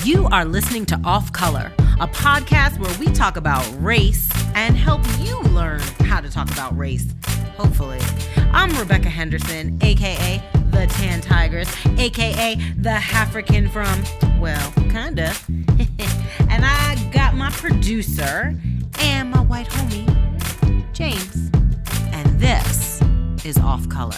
You are listening to Off Color, a podcast where we talk about race and help you learn how to talk about race, hopefully. I'm Rebecca Henderson, a.k.a. the Tan Tigress, a.k.a. the African from, well, kinda. And I got my producer and my white homie, James. And this is Off Color.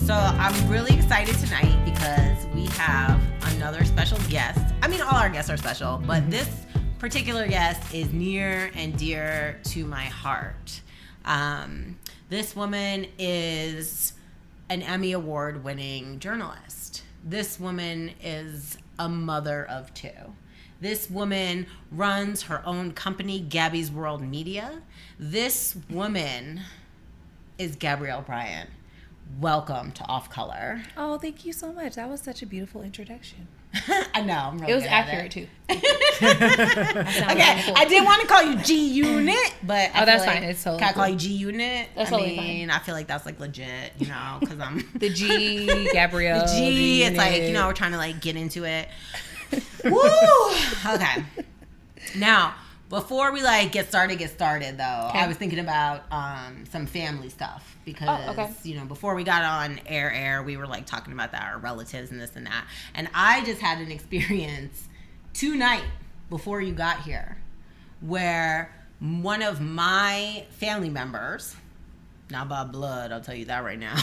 So I'm really excited tonight because we have another special guest. I mean, all our guests are special, but this particular guest is near and dear to my heart. This woman is an Emmy Award-winning journalist. This woman is a mother of two. This woman runs her own company, Gabby's World Media. This woman is Gabrielle Bryant. Welcome to Off Color. Oh, thank you so much. That was such a beautiful introduction. I know, I'm really It was good accurate too. Okay, I did want to call you G Unit, but that's fine. It's totally can I call you G Unit? That's totally fine. I feel like that's like legit, you know, because I'm the G, Gabrielle. The G. It's like, you know, we're trying to like get into it. Woo! Okay. Now, before we like get started though, I was thinking about some family stuff because you know, before we got on air, we were like talking about our relatives and this and that, and I just had an experience tonight before you got here where one of my family members, not by blood, I'll tell you that right now,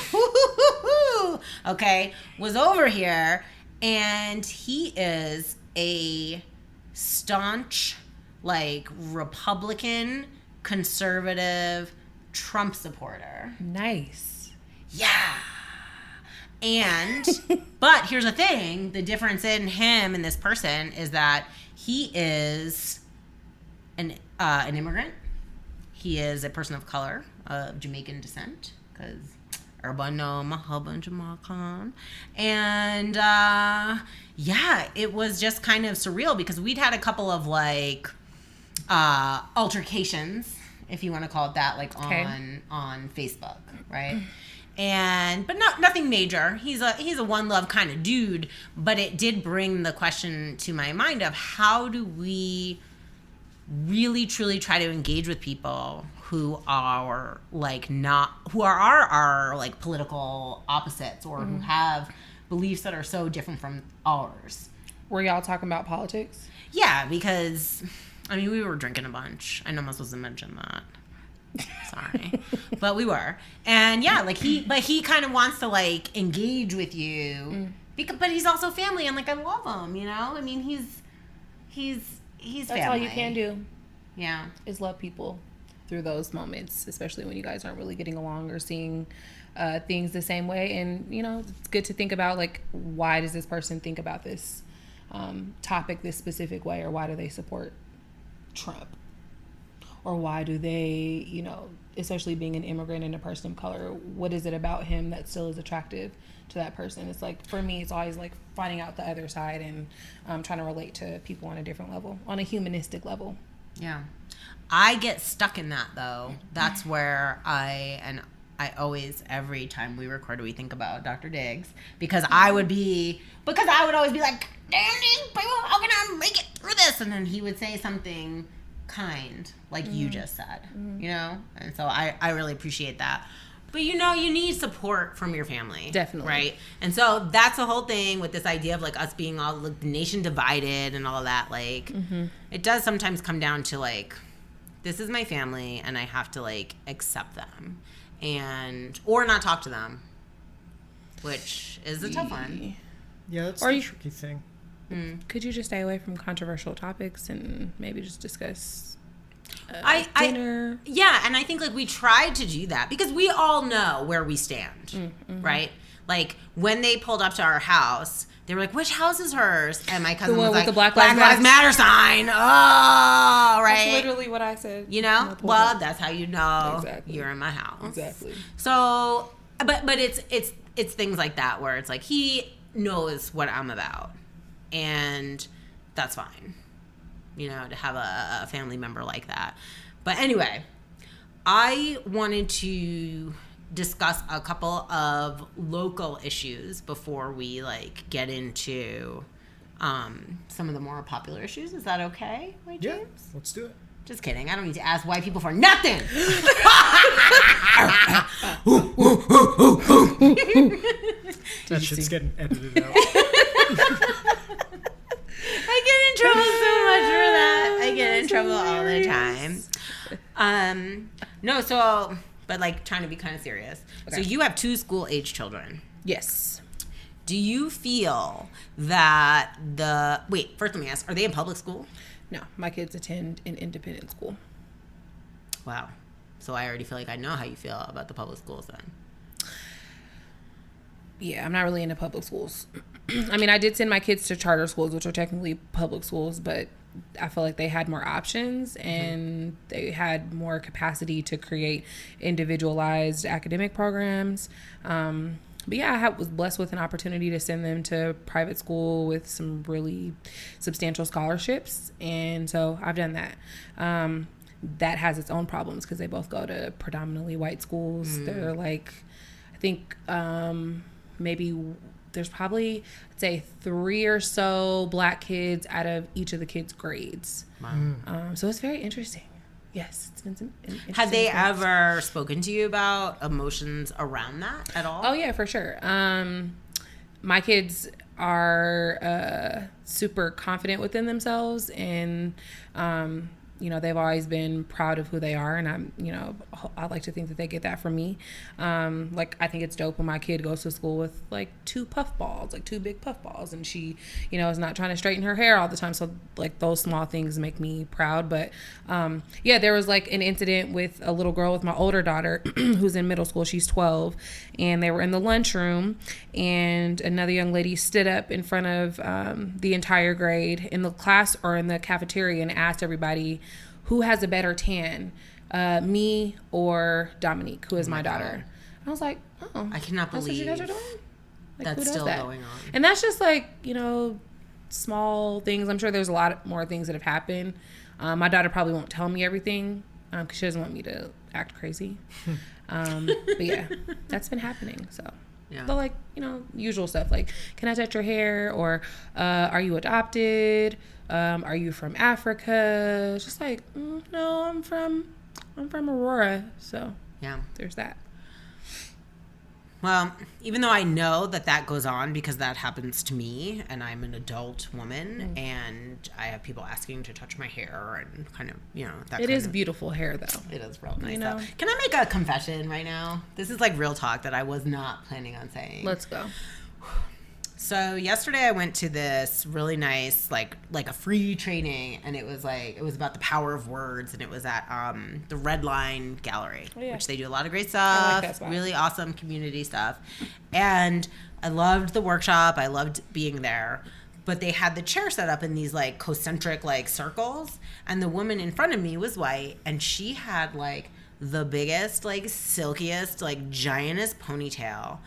okay, was over here, and he is a staunch, like, Republican, conservative, Trump supporter. Nice. Yeah. And, but here's the thing, the difference in him and this person is that he is an immigrant. He is a person of color, of Jamaican descent, because everybody know my husband Jamaican. And, yeah, it was just kind of surreal because we'd had a couple of, like, altercations, if you want to call it that, like on Facebook, right? But nothing major. He's a one love kind of dude, but it did bring the question to my mind of how do we really truly try to engage with people who are like our like political opposites or who have beliefs that are so different from ours. Were y'all talking about politics? Yeah, because I mean, we were drinking a bunch. I know I'm not supposed to mention that. Sorry. But we were. And yeah, like he kind of wants to like engage with you. But he's also family and like I love him, you know? I mean, he's That's family. All you can do. Yeah. Is love people through those moments, especially when you guys aren't really getting along or seeing things the same way. And, you know, it's good to think about like, why does this person think about this topic this specific way, or why do they support Trump, or why do they, you know, especially being an immigrant and a person of color, what is it about him that still is attractive to that person? It's like, for me, it's always like finding out the other side and trying to relate to people on a different level, on a humanistic level. Yeah. I get stuck in that though. That's where I always, every time we record, we think about Dr. Diggs because I would always be like, damn these people, how can I make it through this? And then he would say something kind, like you just said, you know? And so I really appreciate that. But, you know, you need support from your family. Definitely. Right? And so that's the whole thing with this idea of, like, us being all, like, the nation divided and all of that. Like, it does sometimes come down to, like, this is my family, and I have to, like, accept them. Or not talk to them, which is a tough one. Yeah, that's a tricky thing. Could you just stay away from controversial topics and maybe just discuss dinner? dinner? Yeah, and I think like we tried to do that because we all know where we stand, right? Like when they pulled up to our house, they were like, "Which house is hers?" And my cousin was like, the Black Lives Matter sign. Oh, right. That's literally what I said. You know, well, that's how you know you're in my house. Exactly. So, but it's things like that where it's like he knows what I'm about. And that's fine. you know, to have a family member like that. But anyway, I wanted to discuss a couple of local issues before we like get into some of the more popular issues. Is that okay, James? Yeah, let's do it. Just kidding. I don't need to ask white people for nothing. That shit's getting edited out. I get in trouble so much for that. I get in trouble all the time. No, so, but like trying to be kind of serious. Okay. So you have 2 school-age children. Yes. Do you feel that first let me ask, are they in public school? No, my kids attend an independent school. Wow. So I already feel like I know how you feel about the public schools then. Yeah, I'm not really into public schools. I mean, I did send my kids to charter schools, which are technically public schools, but I feel like they had more options and they had more capacity to create individualized academic programs. But yeah, I was blessed with an opportunity to send them to private school with some really substantial scholarships. And so I've done that. That has its own problems because they both go to predominantly white schools. They're like, I think maybe there's probably, I'd say 3 or so black kids out of each of the kids' grades. Wow. So it's very interesting. Yes, it's been some interesting Have they experience. ever spoken to you about emotions around that at all? Oh, yeah, for sure. My kids are super confident within themselves and, you know, they've always been proud of who they are. And I'm, you know, I like to think that they get that from me. Like, I think it's dope when my kid goes to school with like 2 big puff balls. And she, you know, is not trying to straighten her hair all the time. So like those small things make me proud. But yeah, there was like an incident with a little girl with my older daughter who's in middle school. She's 12. And they were in the lunchroom and another young lady stood up in front of the entire grade in the class or in the cafeteria and asked everybody, who has a better tan, me or Dominique, who is my daughter? I was like, oh, I cannot believe that's what you guys are doing? Like, that's still going on. And that's just like, you know, small things. I'm sure there's a lot more things that have happened. My daughter probably won't tell me everything because she doesn't want me to act crazy. But yeah, that's been happening. So, yeah. But like, you know, usual stuff like, can I touch your hair? Or are you adopted? Are you from Africa? It's just like, no, I'm from Aurora. So yeah, there's that. Well, even though I know that goes on because that happens to me and I'm an adult woman and I have people asking to touch my hair and kind of, you know, that it is beautiful hair though. It is real nice. You know? Though. Can I make a confession right now? This is like real talk that I was not planning on saying. Let's go. So yesterday I went to this really nice, like a free training, and it was about the power of words, and it was at the Red Line Gallery, which they do a lot of great stuff, I like that spot. Really awesome community stuff. And I loved the workshop. I loved being there. But they had the chair set up in these like concentric like circles, and the woman in front of me was white, and she had like the biggest, like silkiest, like giantest ponytail.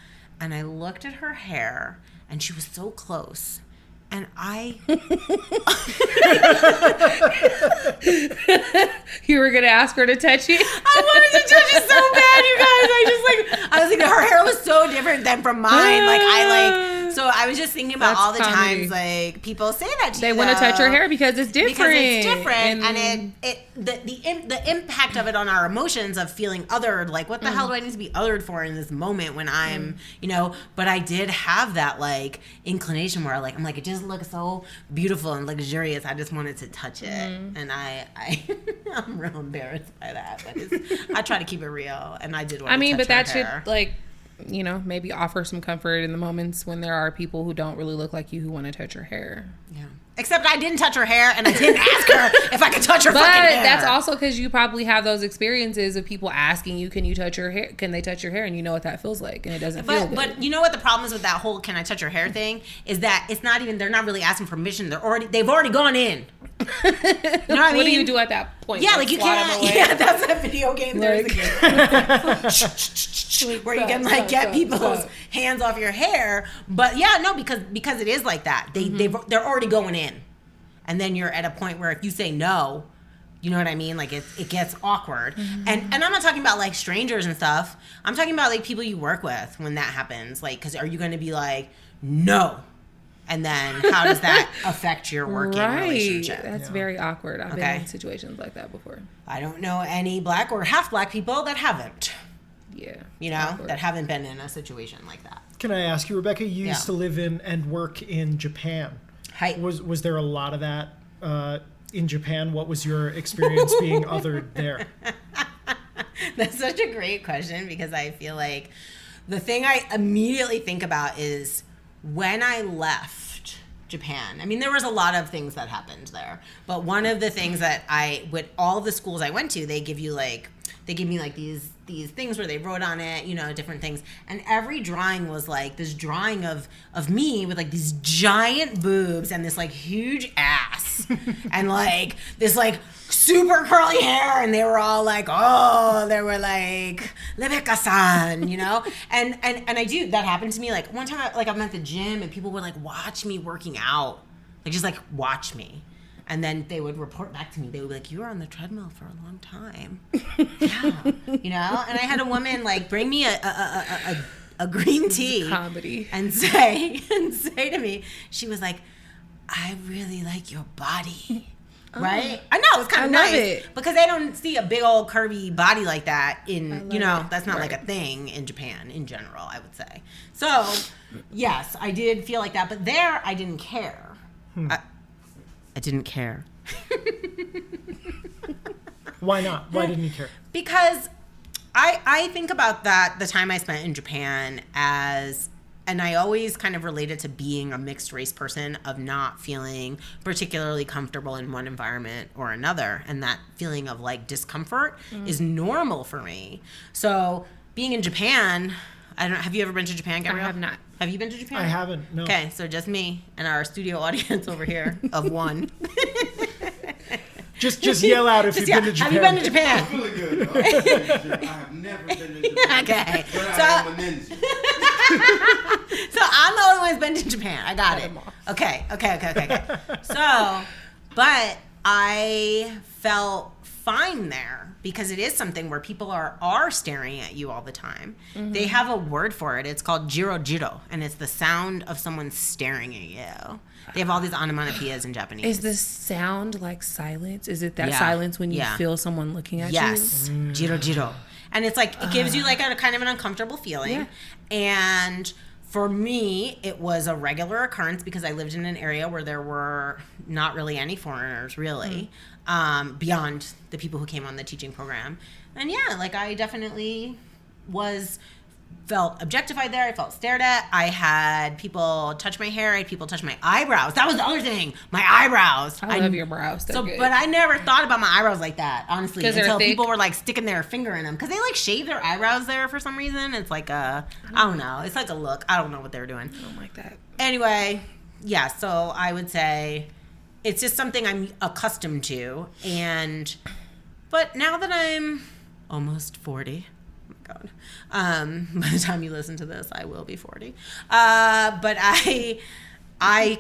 And I looked at her hair, and she was so close. And you were going to ask her to touch you? I wanted to touch it so bad, you guys. I was like, her hair was so different than from mine. So I was just thinking about all the times, like, people say that to you. They want to touch your hair because it's different. Because it's different. And the impact of it on our emotions of feeling othered, like, what the hell do I need to be othered for in this moment when I'm, you know, but I did have that, like, inclination where, like, I'm like, it just looks so beautiful and luxurious. I just wanted to touch it. And I'm real embarrassed by that. But I try to keep it real. And I did want to touch but that her hair. Should, like, you know, maybe offer some comfort in the moments when there are people who don't really look like you who want to touch your hair. Yeah. Except I didn't touch her hair, and I didn't ask her if I could touch her fucking hair. But that's also because you probably have those experiences of people asking you, can you touch your hair? Can they touch your hair? And you know what that feels like, and it doesn't feel good. But you know what the problem is with that whole "can I touch your hair" thing is that it's not even. They're not really asking permission. They've already gone in. You know what I mean? What do you do at that point? Yeah, like you can't. Yeah, that's a video game. There's a game where you can like get people's hands off your hair. But yeah, no, because it is like that. They're already going in. and then you're at a point where if you say no, you know what I mean? Like, it gets awkward. And I'm not talking about, like, strangers and stuff. I'm talking about, like, people you work with when that happens. Like, because are you going to be like, no? And then how does that affect your working relationship? That's very awkward. I've been in situations like that before. I don't know any black or half black people that haven't. Yeah. You know, that haven't been in a situation like that. Can I ask you, Rebecca, you used to live in and work in Japan. Hi. Was there a lot of that in Japan? What was your experience being othered there? That's such a great question, because I feel like the thing I immediately think about is when I left Japan. I mean, there was a lot of things that happened there, but one of the things that with all the schools I went to, they give me like these things where they wrote on it, you know, different things. And every drawing was like this drawing of me with like these giant boobs and this like huge ass and like this like super curly hair. And they were all like, oh, they were like, Rebecca-san, you know? And that happened to me. Like one time, like I'm at the gym and people would like watch me working out, like just like watch me. And then they would report back to me. They would be like, you were on the treadmill for a long time. Yeah. You know? And I had a woman like bring me a green tea. Comedy. And say to me, she was like, I really like your body. Right? I know, it's kind of nice. Because they don't see a big old curvy body like that in, you know, that's not like a thing in Japan in general, I would say. So, yes, I did feel like that. But there, I didn't care. I didn't care. Why not? Why didn't you care? Because I think about the time I spent in Japan and I always kind of related to being a mixed race person, of not feeling particularly comfortable in one environment or another. And that feeling of like discomfort is normal for me. So being in Japan, have you ever been to Japan, Gabrielle? I have not. Have you been to Japan? I haven't, no. Okay, so just me and our studio audience over here of one. Just yell out if you've been to Japan. Have you been to Japan? I'm really good. I have never been to Japan. Okay. But I am a ninja. So I'm the only one who's been to Japan. I got it. Okay. So, but I felt fine there because it is something where people are staring at you all the time. Mm-hmm. They have a word for it. It's called jiro, and it's the sound of someone staring at you. They have all these onomatopoeias in Japanese. Is the sound like silence? Is it that silence when you feel someone looking at you? Yes, jiro. And it's like, it gives you like a kind of an uncomfortable feeling. Yeah. And for me, it was a regular occurrence because I lived in an area where there were not really any foreigners, really, beyond the people who came on the teaching program. And yeah, like I definitely felt objectified there. I felt stared at. I had people touch my hair. I had people touch my eyebrows. That was the other thing. My eyebrows. I love your brows. They're good. But I never thought about my eyebrows like that, honestly, until people were like sticking their finger in them because they like shave their eyebrows there for some reason. It's like I don't know. It's like a look. I don't know what they're doing. I don't like that. Anyway, yeah. So I would say it's just something I'm accustomed to, but now that I'm almost 40. God. By the time you listen to this, I will be 40. But I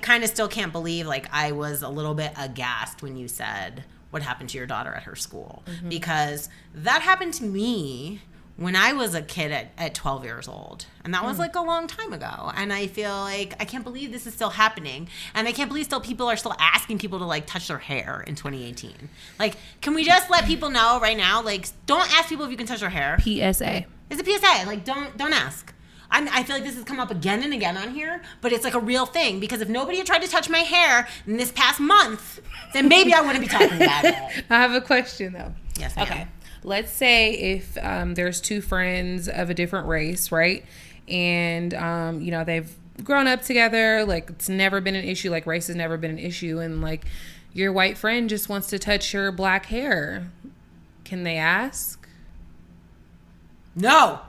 kind of still can't believe, like, I was a little bit aghast when you said what happened to your daughter at her school. Mm-hmm. Because that happened to me when I was a kid at 12 years old. And that was like a long time ago. And I feel like I can't believe this is still happening. And I can't believe people are still asking people to like touch their hair in 2018. Like, can we just let people know right now? Like, don't ask people if you can touch their hair. PSA. It's a PSA. Like, don't ask. I feel like this has come up again and again on here, but it's like a real thing. Because if nobody had tried to touch my hair in this past month, then maybe I wouldn't be talking about it. I have a question though. Yes, ma'am. Okay. Let's say if there's two friends of a different race, right? And, they've grown up together. Like, it's never been an issue. Like, race has never been an issue. And, like, your white friend just wants to touch your black hair. Can they ask? No.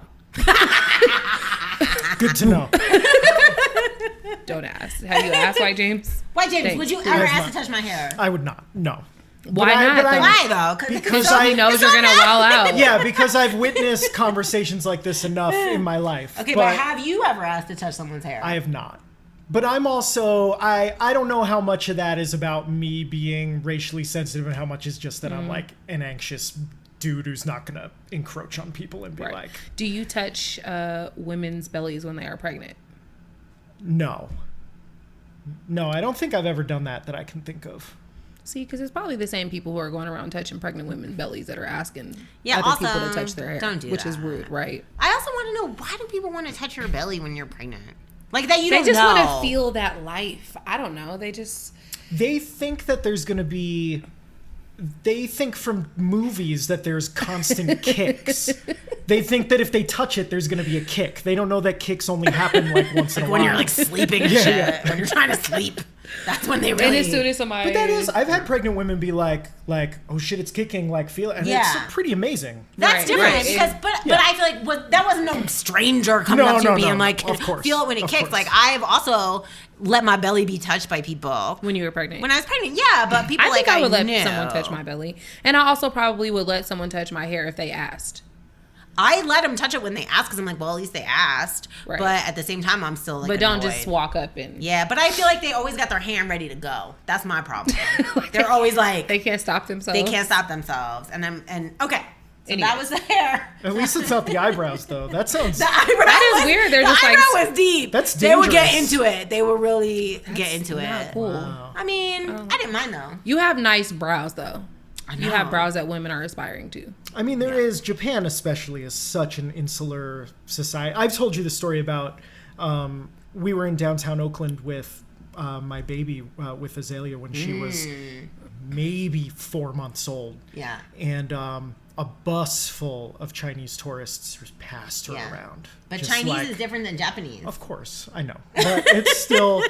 Good to know. Don't ask. Have you asked, White James? White James, would you ever ask to touch my hair? I would not. No. Why not? Why though? Because he knows you're gonna wall out. Yeah, because I've witnessed conversations like this enough in my life. Okay, but have you ever asked to touch someone's hair? I have not. But I'm also, I don't know how much of that is about me being racially sensitive and how much is just that I'm like an anxious dude who's not going to encroach on people and be like. Do you touch women's bellies when they are pregnant? No. No, I don't think I've ever done that I can think of. See, because it's probably the same people who are going around touching pregnant women's bellies that are asking other also, people to touch their hair. don't do which that. is rude, right? I also want to know, why do people want to touch your belly when you're pregnant? Like that you They don't just know. want to feel that life. I don't know. They think that there's going to be... They think from movies that there's constant kicks. They think that if they touch it, there's going to be a kick. They don't know that kicks only happen like once in a while. When you're like sleeping and shit. When you're trying to sleep. That's when they really... And as soon as somebody... But that is... I've had pregnant women be like, oh shit, it's kicking, like feel it. And it's pretty amazing. That's different right. because, but I feel like that wasn't no stranger coming up to you being like, of course, feel it when it kicks. course. Like I've also let my belly be touched by people When you were pregnant? when I was pregnant. Yeah, but people I think like I would let knew. someone touch my belly. And I also probably would let someone touch my hair if they asked. I let them touch it when they asked because I'm like, well, at least they asked. Right. But at the same time, I'm still like, But don't annoyed. just walk up and... Yeah, but I feel like they always got their hand ready to go. That's my problem. They're always like, They can't stop themselves. they can't stop themselves. And okay, so Anyways. that was the hair. At least it's not the eyebrows, though. That sounds... The eyebrow That is was, weird. They're the just like- eyebrow was deep. That's They would get dangerous. into it. They would really get into not it. cool. I mean, I didn't mind though. You have nice brows, though. I You know. have brows that women are aspiring to. I mean, there is... Japan especially is such an insular society. I've told you the story about... we were in downtown Oakland with my baby, with Azalea, when she was maybe 4 months old. Yeah. And a bus full of Chinese tourists passed her Yeah. around. But Just Chinese like- is different than Japanese. Of course, I know, but it's still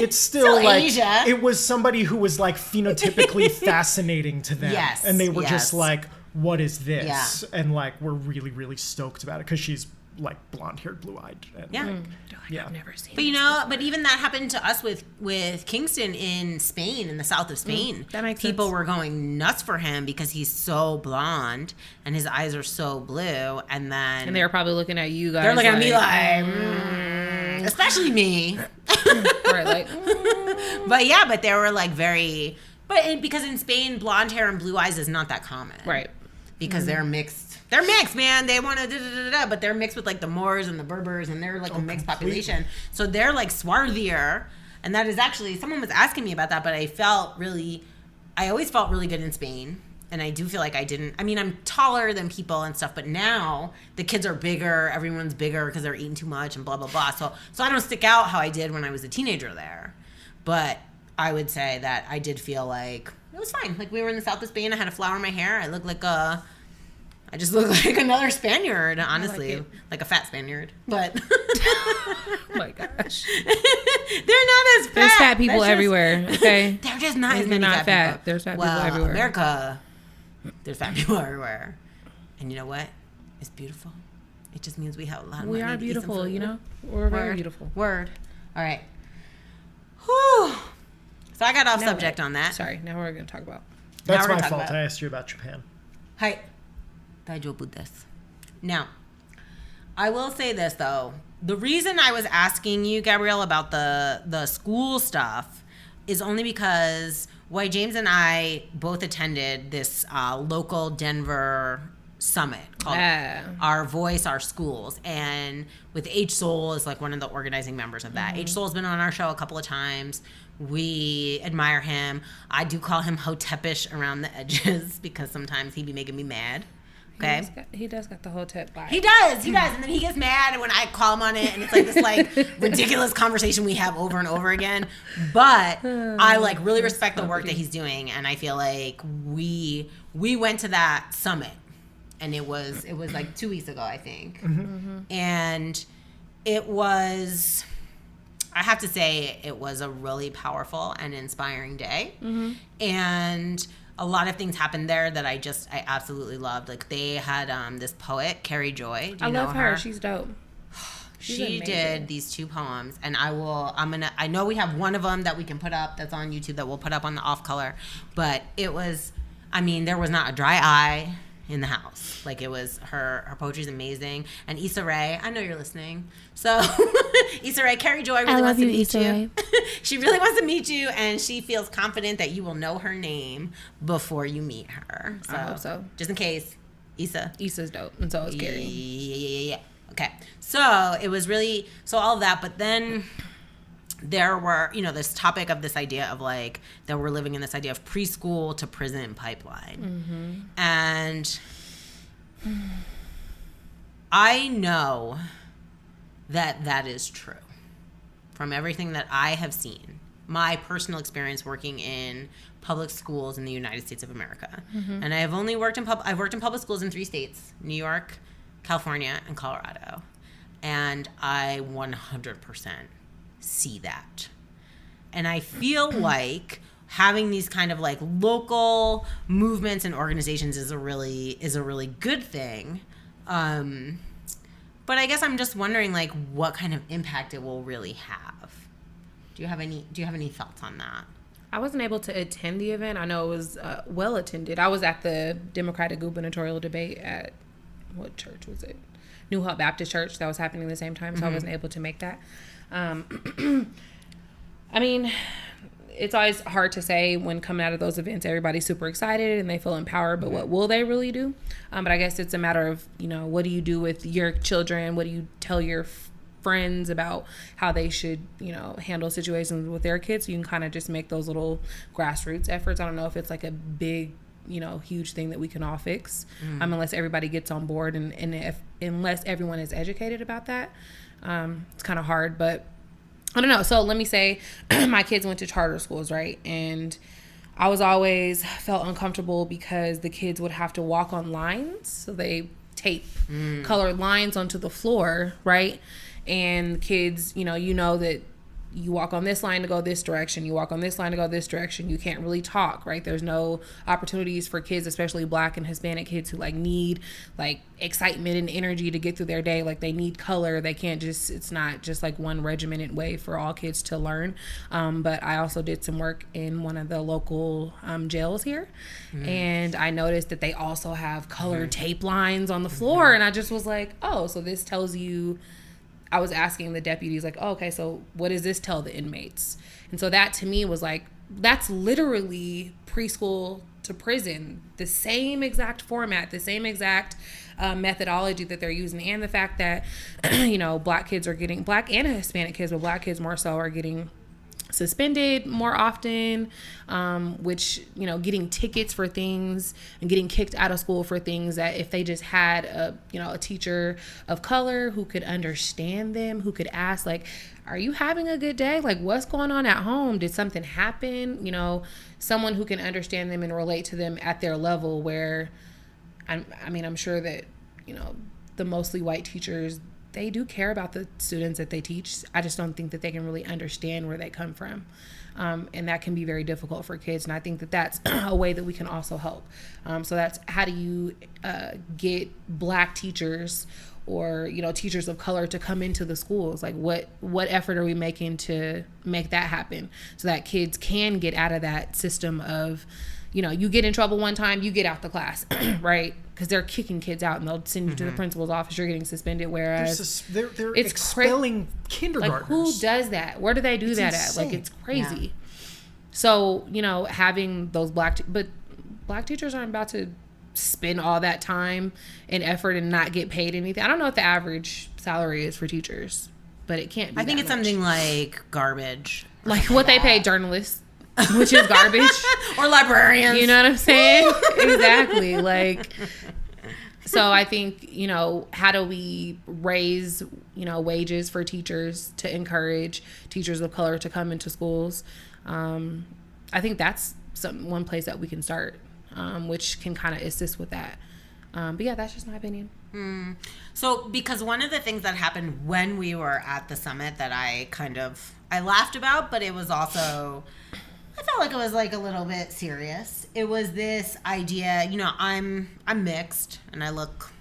Still like Asia. it was somebody who was like phenotypically fascinating to them, Yes, and they were yes. just like, "What is this?" Yeah. And like, we're really, really stoked about it because she's like blonde-haired, blue-eyed. And, Yeah. like, I've never seen But but even that happened to us with Kingston in Spain, in the south of Spain. that makes People sense. were going nuts for him because he's so blonde and his eyes are so blue. And then And they were probably looking at you guys. they're looking at me like, especially me. right, like, But they were like very, because in Spain, blonde hair and blue eyes is not that common. right. Because they're mixed. They're mixed, man. They want to but they're mixed with like the Moors and the Berbers, and they're like a mixed completely. population. So they're like swarthier, and that is actually, someone was asking me about that, but I always felt really good in Spain, and I do feel like I'm taller than people and stuff, but now the kids are bigger, everyone's bigger because they're eating too much and blah blah blah. So I don't stick out how I did when I was a teenager there, but I would say that I did feel like it was fine. Like we were in the south of Spain, I had a flower in my hair, I just look like another Spaniard, honestly. Like a fat Spaniard. But Oh my gosh. they're not as fat. There's fat people That's just- everywhere, okay? They're just not as They're many not fat fat. people. There's fat people everywhere. America, there's fat people everywhere. And you know what? It's beautiful. It just means we have a lot of We money are to eat some beautiful, food. you know? We're very Word. beautiful. Word. All right. Whew. So I got off Now subject what? on that. Sorry, now we're going to talk about. That's Now we're my talking fault. about- I asked you about Japan. Hi. Now, I will say this though. The reason I was asking you, Gabrielle, about the school stuff is only because White James and I both attended this local Denver summit called Our Voice, Our Schools. And with H. Soul is like one of the organizing members of that. H. Soul's been on our show a couple of times. We admire him. I do call him Hotepish around the edges because sometimes he be making me mad. Okay. He does got the Hotep vibe. He does. And then he gets mad when I call him on it, and it's like this like ridiculous conversation we have over and over again. But I like really respect the work that he's doing, and I feel like we went to that summit, and it was like 2 weeks ago, I think, and it was. I have to say, it was a really powerful and inspiring day, and a lot of things happened there that I absolutely loved. Like they had this poet, Carrie Joy. Do you know love her. She's dope. She's she amazing. did these 2 poems, and I know we have one of them that we can put up that's on YouTube that we'll put up on the off color, but it was, there was not a dry eye in the house. Like, it was her poetry's amazing. And Issa Rae, I know you're listening. So Issa Rae, Carrie Joy really wants to meet you. She really wants to meet you, and she feels confident that you will know her name before you meet her. So, I hope so. Just in case, Issa's dope, and so is Carrie. Yeah. Okay. So it was really, so all of that, but then there were, this topic of this idea of like, that we're living in this idea of preschool to prison pipeline. Mm-hmm. And I know that is true from everything that I have seen. My personal experience working in public schools in the United States of America. Mm-hmm. And I've worked in public schools in 3 states, New York, California, and Colorado. And I 100% see that. And I feel like having these kind of like local movements and organizations is a really good thing. But I guess I'm just wondering like what kind of impact it will really have. Do you have any thoughts on that? I wasn't able to attend the event. I know it was well attended. I was at the Democratic gubernatorial debate at, what church was it? New Hope Baptist Church. That was happening at the same time, so I wasn't able to make that. I mean, it's always hard to say when coming out of those events, everybody's super excited and they feel empowered, but what will they really do? But I guess it's a matter of, what do you do with your children? What do you tell your friends about how they should, handle situations with their kids? So you can kind of just make those little grassroots efforts. I don't know if it's like a big, huge thing that we can all fix, unless everybody gets on board and unless everyone is educated about that. It's kind of hard, but I don't know. So let me say my kids went to charter schools, right? And I was always felt uncomfortable because the kids would have to walk on lines. So they tape colored lines onto the floor, right? And kids, that you walk on this line to go this direction, you walk on this line to go this direction, you can't really talk, right? There's no opportunities for kids, especially Black and Hispanic kids who need excitement and energy to get through their day. Like, they need color. They can't it's not just one regimented way for all kids to learn. But I also did some work in one of the local jails here, and I noticed that they also have colored tape lines on the floor, and I just was like, oh, so this tells you. I was asking the deputies, oh, okay, so what does this tell the inmates? And so that to me was that's literally preschool to prison, the same exact format, the same exact methodology that they're using. And the fact that, Black kids are getting, Black and Hispanic kids, but Black kids more so are getting suspended more often, which, getting tickets for things and getting kicked out of school for things that if they just had a teacher of color who could understand them, who could ask, are you having a good day? What's going on at home? Did something happen? Someone who can understand them and relate to them at their level, where I'm sure that, the mostly white teachers, they do care about the students that they teach. I just don't think that they can really understand where they come from. And that can be very difficult for kids. And I think that that's a way that we can also help. So that's, how do you get Black teachers or, teachers of color to come into the schools? What effort are we making to make that happen so that kids can get out of that system of, you get in trouble one time, you get out the class, right? Because they're kicking kids out and they'll send you to the principal's office. You're getting suspended. Whereas they're expelling kindergartners. Who does that? Where do they do that insane. At? It's crazy. Yeah. So having those Black teachers aren't about to spend all that time and effort and not get paid anything. I don't know what the average salary is for teachers, but it can't be. I think it's something like garbage, what they pay journalists. Which is garbage. Or librarians. You know what I'm saying? Exactly. So I think, how do we raise, wages for teachers to encourage teachers of color to come into schools? I think that's one place that we can start, which can kind of assist with that. But yeah, that's just my opinion. So, because one of the things that happened when we were at the summit that I laughed about, but it was also, I felt like it was a little bit serious. It was this idea, I'm mixed and I look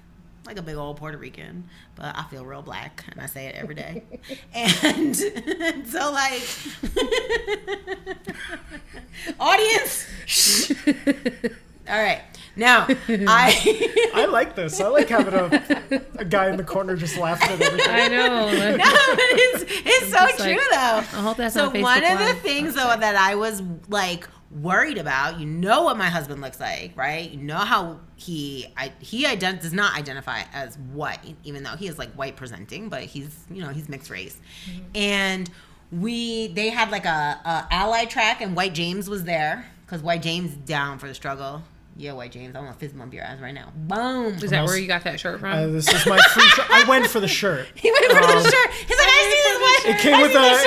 like a big old Puerto Rican, but I feel real Black and I say it every day. And so audience, shh. All right. No, I like this. I like having a guy in the corner just laughing at everything. I know. No, but it's so just true like, though. I hope that's so on Facebook one of the Live. things though that I was like worried about, you know what my husband looks like, right? You know how he does not identify as white, even though he is like white presenting, but he's mixed race. And they had like a ally track, and White James was there because White James down for the struggle. Yeah, White James, I want to fist bump your ass right now. Boom. Is that where you got that shirt from? This is my free shirt. I went for the shirt. He went for the shirt. He's like, I see this one.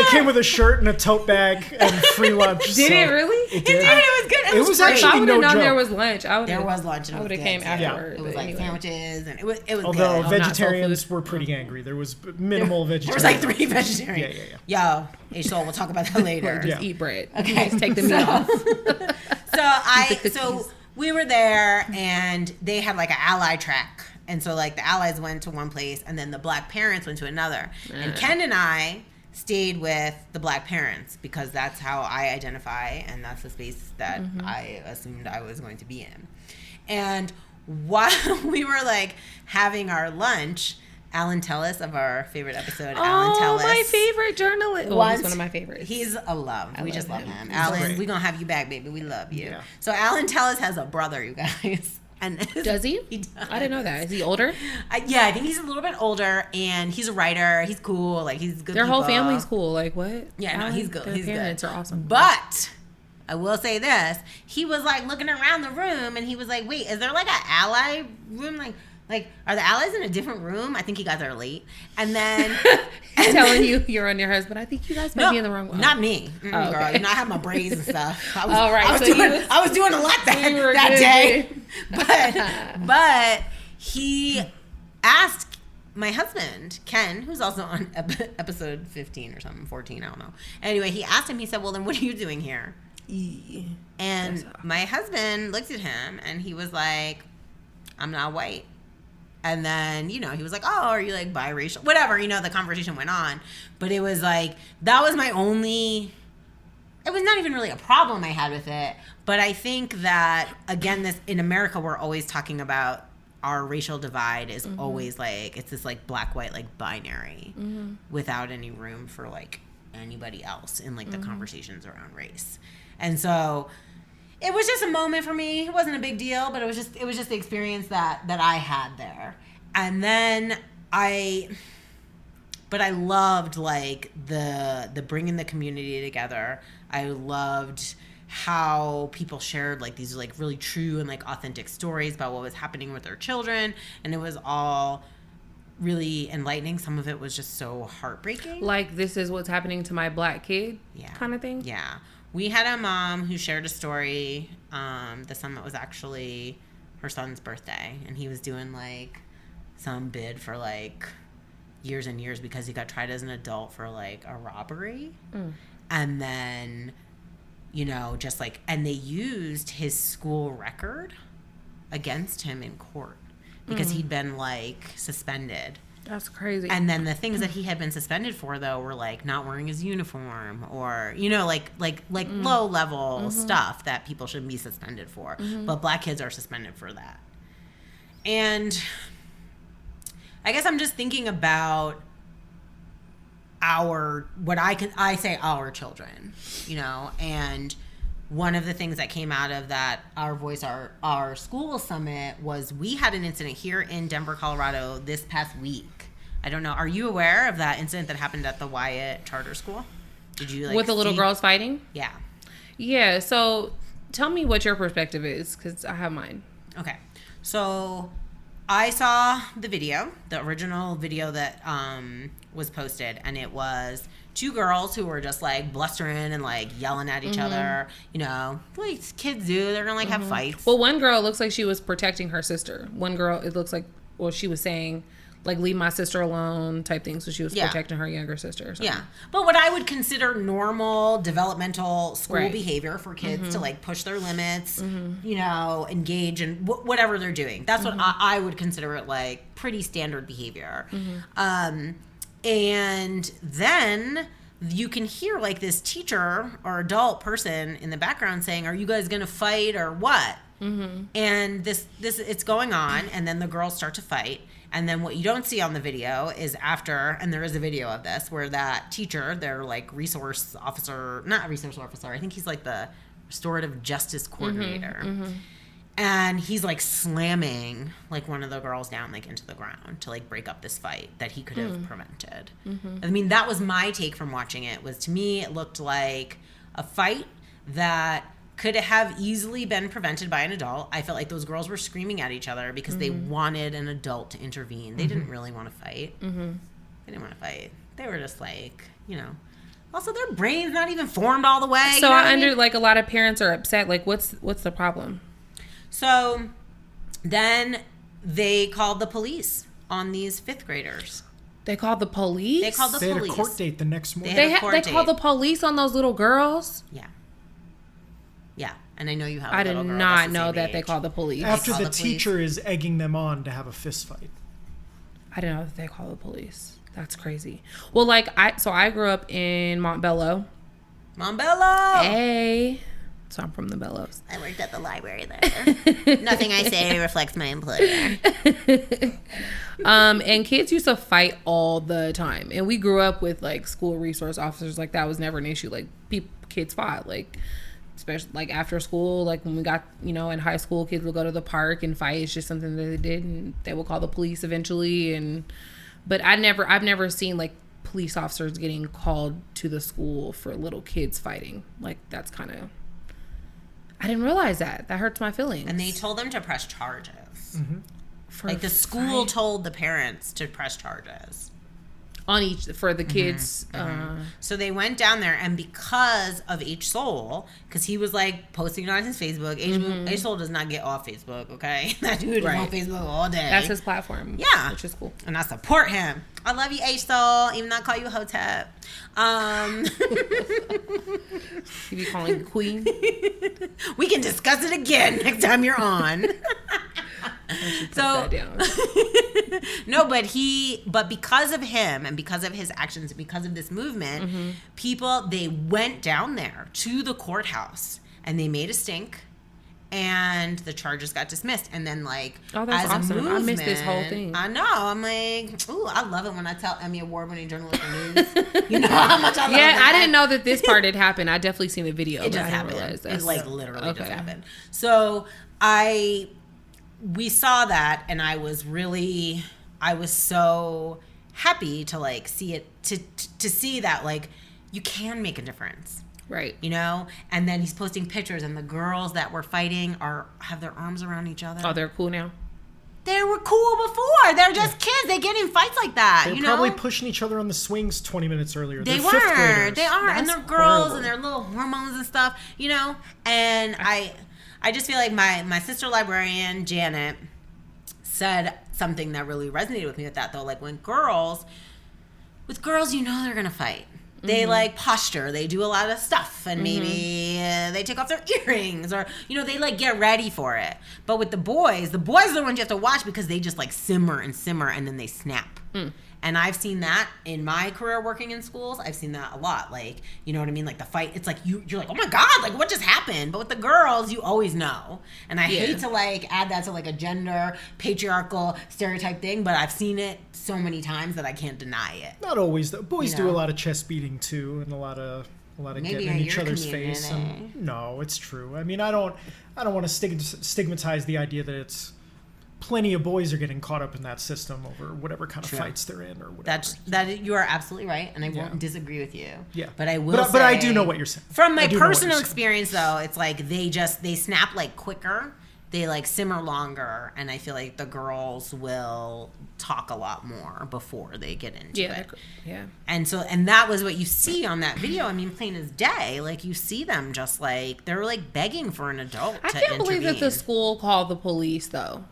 It came with a shirt and a tote bag and free lunch. Did it really? It did. It was good. It was great. If I actually would no have known joke. there was lunch, There was lunch. And I would have good, came too. afterward. It was but like anyway. sandwiches, and it was Although good. vegetarians were pretty angry. There was minimal There vegetarian. was like 3 vegetarians. Yeah. Yo, H-Soul, we'll talk about that later. Just Yeah. eat bread. Okay. Just take the meat off. So we were there, and they had like an ally track, and so like the allies went to one place, and then the black parents went to another. And Ken and I stayed with the black parents because that's how I identify, and that's the space that I assumed I was going to be in. And while we were like having our lunch, Alan Tellis of our favorite episode, Alan Tellis. My favorite journalist. Oh, he's one of my favorites. He's a love. We just love him. He's Alan, great. we're going to have you back, baby. We love you. Yeah. So Alan Tellis has a brother, you guys. And Does he? He does. I didn't know that. Is he older? Yeah, I think he's a little bit older, and he's a writer. He's cool. Like, he's good. Their whole people. family's cool. Like, what? Yeah, no, Alan, he's good. Their He's parents good. are awesome. But I will say this: he was like looking around the room, and he was like, "Wait, is there like an ally room? Like, are the allies in a different room? I think you guys are late." And then He's telling you you're on your husband. I think you guys might be in the wrong one. Not me, Oh, girl. okay. You know, I have my braids and stuff. I was, Oh, right. I was, So doing a lot you were that good, day. But he asked my husband, Ken, who's also on episode 15 or something, 14, I don't know. Anyway, he asked him, he said, "Well, then what are you doing here?" And my husband looked at him, and he was like, "I'm not white." And then, he was like, "Oh, are you like biracial?" Whatever, the conversation went on. But it was like, that was my only, it was not even really a problem I had with it. But I think that, again, in America, we're always talking about our racial divide is always like, it's this like black, white, like binary without any room for like anybody else in like the conversations around race. And so it was just a moment for me. It wasn't a big deal, but it was just the experience that I had there. And then I loved like the bringing the community together. I loved how people shared like these like really true and like authentic stories about what was happening with their children, and it was all really enlightening. Some of it was just so heartbreaking. Like, this is what's happening to my black kid kind of thing? Yeah. We had a mom who shared a story, the son that was actually her son's birthday, and he was doing like some bid for like years and years because he got tried as an adult for like a robbery. And then, just like, and they used his school record against him in court because he'd been like suspended. That's crazy. And then the things that he had been suspended for, though, were like not wearing his uniform or, like low level stuff that people shouldn't be suspended for. But black kids are suspended for that. And I guess I'm just thinking about our children, and one of the things that came out of that our school summit was we had an incident here in Denver, Colorado this past week. I don't know. Are you aware of that incident that happened at the Wyatt Charter School? Did you with the little girls fighting? Yeah. Yeah. So tell me what your perspective is, because I have mine. Okay. So I saw the video, the original video that was posted, and it was 2 girls who were just like blustering and like yelling at each other, like kids do. They're gonna like have fights. Well, one girl, it looks like she was protecting her sister. One girl, it looks like, well, she was saying like, "Leave my sister alone" type thing. So she was protecting her younger sister or something. Yeah. But what I would consider normal developmental school Right. behavior for kids to like push their limits, engage in whatever they're doing. That's what I would consider it like pretty standard behavior. And then you can hear like this teacher or adult person in the background saying, "Are you guys going to fight or what?" And this it's going on, and then the girls start to fight. And then what you don't see on the video is after, and there is a video of this, where that teacher, their like resource officer, not resource officer, I think he's like the restorative justice coordinator. And he's like slamming like one of the girls down like into the ground to like break up this fight that he could have prevented. I mean, that was my take from watching it. Was to me, it looked like a fight that could have easily been prevented by an adult. I felt like those girls were screaming at each other because they wanted an adult to intervene. They didn't really want to fight. They didn't want to fight. They were just like, you know. Also, their brain's not even formed all the way. So like a lot of parents are upset. Like, what's the problem? So then they called the police on these 5th graders. They called the police? They called the police. They had a court date the next morning. They called the police on those little girls? Yeah. Yeah. And I know you have I a did little girl not that's the know same that they age. called the police. After call the the police. teacher is egging them on to have a fist fight. I didn't know that they called the police. That's crazy. Well, like, I grew up in Montbello. Montbello! Hey. So I'm from the Bellows. I worked at the library there. Nothing I say reflects my employer. And kids used to fight all the time. And we grew up with, like, school resource officers. Like, that was never an issue. Like, kids fought. Like, especially, like, after school. Like, when we got, you know, in high school, kids would go to the park and fight. It's just something that they did. And they would call the police eventually. But I've never seen, like, police officers getting called to the school for little kids fighting. Like, that's kind of... I didn't realize that. That hurts my feelings. And they told them to press charges. Like the school told the parents to press charges. On each, for the kids. So they went down there, and because of H. Soul, because he was like posting it on his Facebook. H. Soul does not get off Facebook, okay? That dude is on Facebook all day. That's his platform. Yeah. Which is cool. And I support him. I love you, H. Soul, even though I call you Hotep. You be calling Queen? We can discuss it again next time you're on. That down. No, but because of him and because of his actions, because of this movement, they went down there to the courthouse and they made a stink, and the charges got dismissed. And then, like, oh, that's as awesome. a movement, I missed this whole thing. I know. I'm like, ooh, I love it when I tell Emmy Award-winning journalists the news. You know how much I love Yeah, that. I didn't know that this part had happened. I definitely seen the video. It but just I didn't happened. realize It that. like literally just happened. So we saw that, and I was so happy to like see it, to see that like you can make a difference. Right. You know? And then he's posting pictures, and the girls that were fighting have their arms around each other. Oh, they're cool now? They were cool before. They're just kids. They get in fights like that. They were probably pushing each other on the swings 20 minutes earlier. They They're were. 5th graders. They are. That's and they're girls horrible. and their little hormones and stuff, you know? And I just feel like my sister librarian, Janet, said something that really resonated with me with that, though. Like, with girls, you know they're going to fight. They like posture. They do a lot of stuff, and maybe they take off their earrings, or they like get ready for it. But with the boys are the ones you have to watch because they just like simmer, and then they snap. And I've seen that in my career working in schools. I've seen that a lot. Like, you know what I mean? Like the fight, it's like you're like, oh my God, like what just happened? But with the girls, you always know. And I hate to like add that to like a gender patriarchal stereotype thing, but I've seen it so many times that I can't deny it. Not always though. Boys You do know? a lot of chest beating too, and a lot of Maybe getting at in each your other's community. face. And, no, it's true. I mean, I don't want to stigmatize the idea that it's plenty of boys are getting caught up in that system over whatever kind of fights they're in or whatever. That you are absolutely right, and I won't disagree with you. Yeah, but I will. But I do know what you're saying. From my personal experience, though, it's like they snap like quicker. They like simmer longer, and I feel like the girls will talk a lot more before they get into it. Yeah. And that was what you see on that video. I mean, plain as day. Like you see them just like they're like begging for an adult to intervene. I can't believe that the school called the police, though.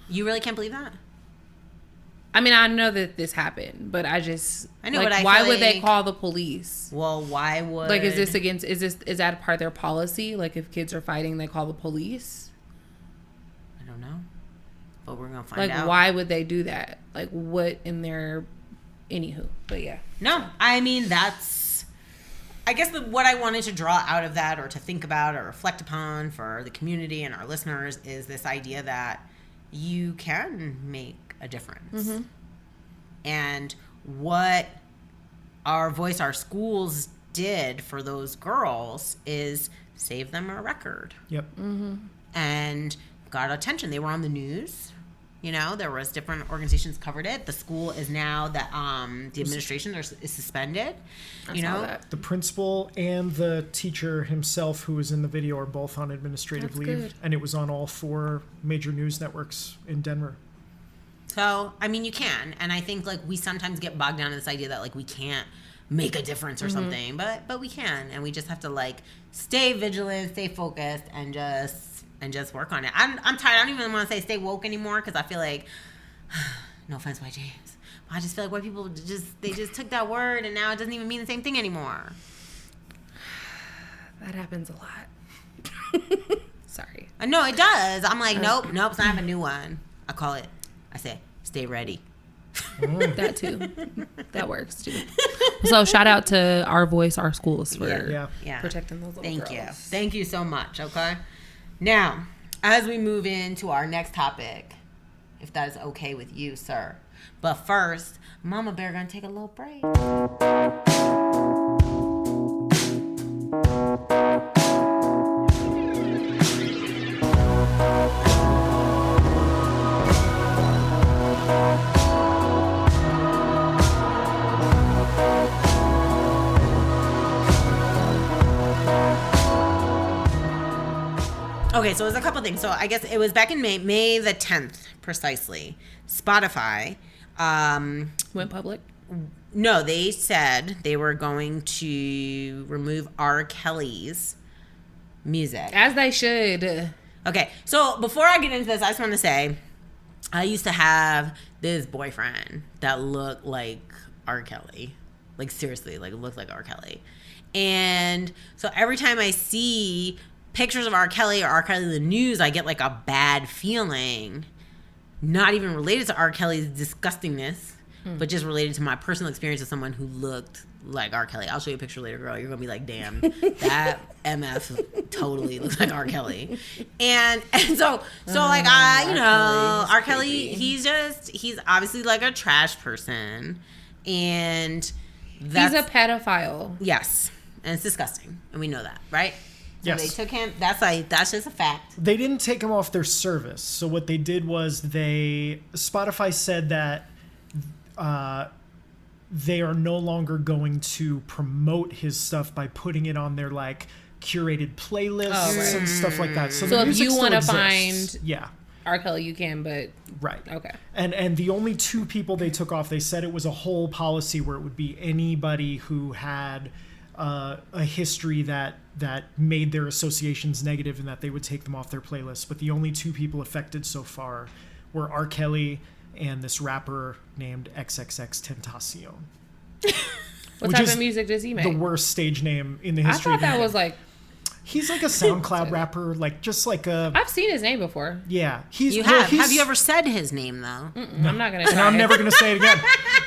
You really can't believe that? I mean, I know that this happened, but I know. Like, but why would they call the police? Well, why would is that part of their policy? Like, if kids are fighting, they call the police. I don't know, but we're gonna find out. Like, why would they do that? Like, what in their anywho? But yeah, no. I mean, that's I guess what I wanted to draw out of that, or to think about or reflect upon for the community and our listeners, is this idea that you can make a difference. Mm-hmm. And what our Voice Our Schools did for those girls is save them a record. Yep. Mm-hmm. And got attention. They were on the news. You know, there was different organizations covered it. The school is now the administration is suspended. I saw that. The principal and the teacher himself, who was in the video, are both on administrative leave, good. and it was on all 4 major news networks in Denver. So, I mean, you can, and I think like we sometimes get bogged down in this idea that like we can't make a difference or something, but we can, and we just have to like stay vigilant, stay focused, and just work on it. I'm tired. I don't even want to say stay woke anymore, because I feel like, no offense, white James, but I just feel like white people just took that word and now it doesn't even mean the same thing anymore. That happens a lot. Sorry. No, it does. I'm like, nope, it's not have a new one. I say, stay ready. That too. That works too. So shout out to our Voice Our Schools for protecting those little girls. Thank you so much. Okay. Now, as we move into our next topic, if that is okay with you, sir. But first, Mama Bear gonna take a little break. Okay, so there's a couple things. So I guess it was back in May the 10th, precisely. Spotify went public. No, they said they were going to remove R. Kelly's music. As they should. Okay, so before I get into this, I just want to say I used to have this boyfriend that looked like R. Kelly. Like, seriously, like, looked like R. Kelly. And so every time I see pictures of R. Kelly or R. Kelly in the news, I get like a bad feeling, not even related to R. Kelly's disgustingness, but just related to my personal experience with someone who looked like R. Kelly. I'll show you a picture later, girl. You're gonna be like, damn, that MF totally looks like R. Kelly. And so like R. Kelly, he's obviously like a trash person, and he's a pedophile. Yes, and it's disgusting, and we know that, right? So yes. They took him. That's just a fact. They didn't take him off their service. So what they did was Spotify said that they are no longer going to promote his stuff by putting it on their like curated playlists and stuff like that. So if you want to find yeah, R. Kelly, you can, but right. Okay. And the only 2 people they took off, they said it was a whole policy where it would be anybody who had a history that made their associations negative, and that they would take them off their playlist. But the only 2 people affected so far were R. Kelly and this rapper named XXXTentacion. What type of music does he make? The worst stage name in the history. I thought that was like... He's like a SoundCloud rapper, like just like a... I've seen his name before. Yeah. Have you ever said his name, though? No. I'm not going to And I'm never going to say it again.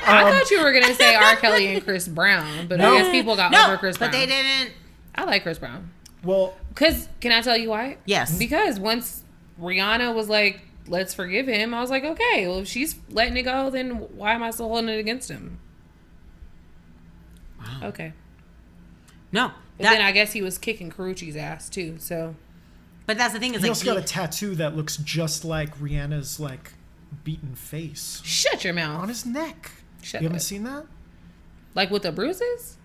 I thought you were going to say R. Kelly and Chris Brown, but I guess people got over Chris Brown. But they didn't. I like Chris Brown. Well... Because, can I tell you why? Yes. Because once Rihanna was like, let's forgive him, I was like, okay, well, if she's letting it go, then why am I still holding it against him? Wow. Okay. No. But then I guess he was kicking Karuchi's ass, too, so... But that's the thing, is he also got a tattoo that looks just like Rihanna's like beaten face. Shut your mouth. On his neck. Shut You up. haven't seen that? Like with the bruises?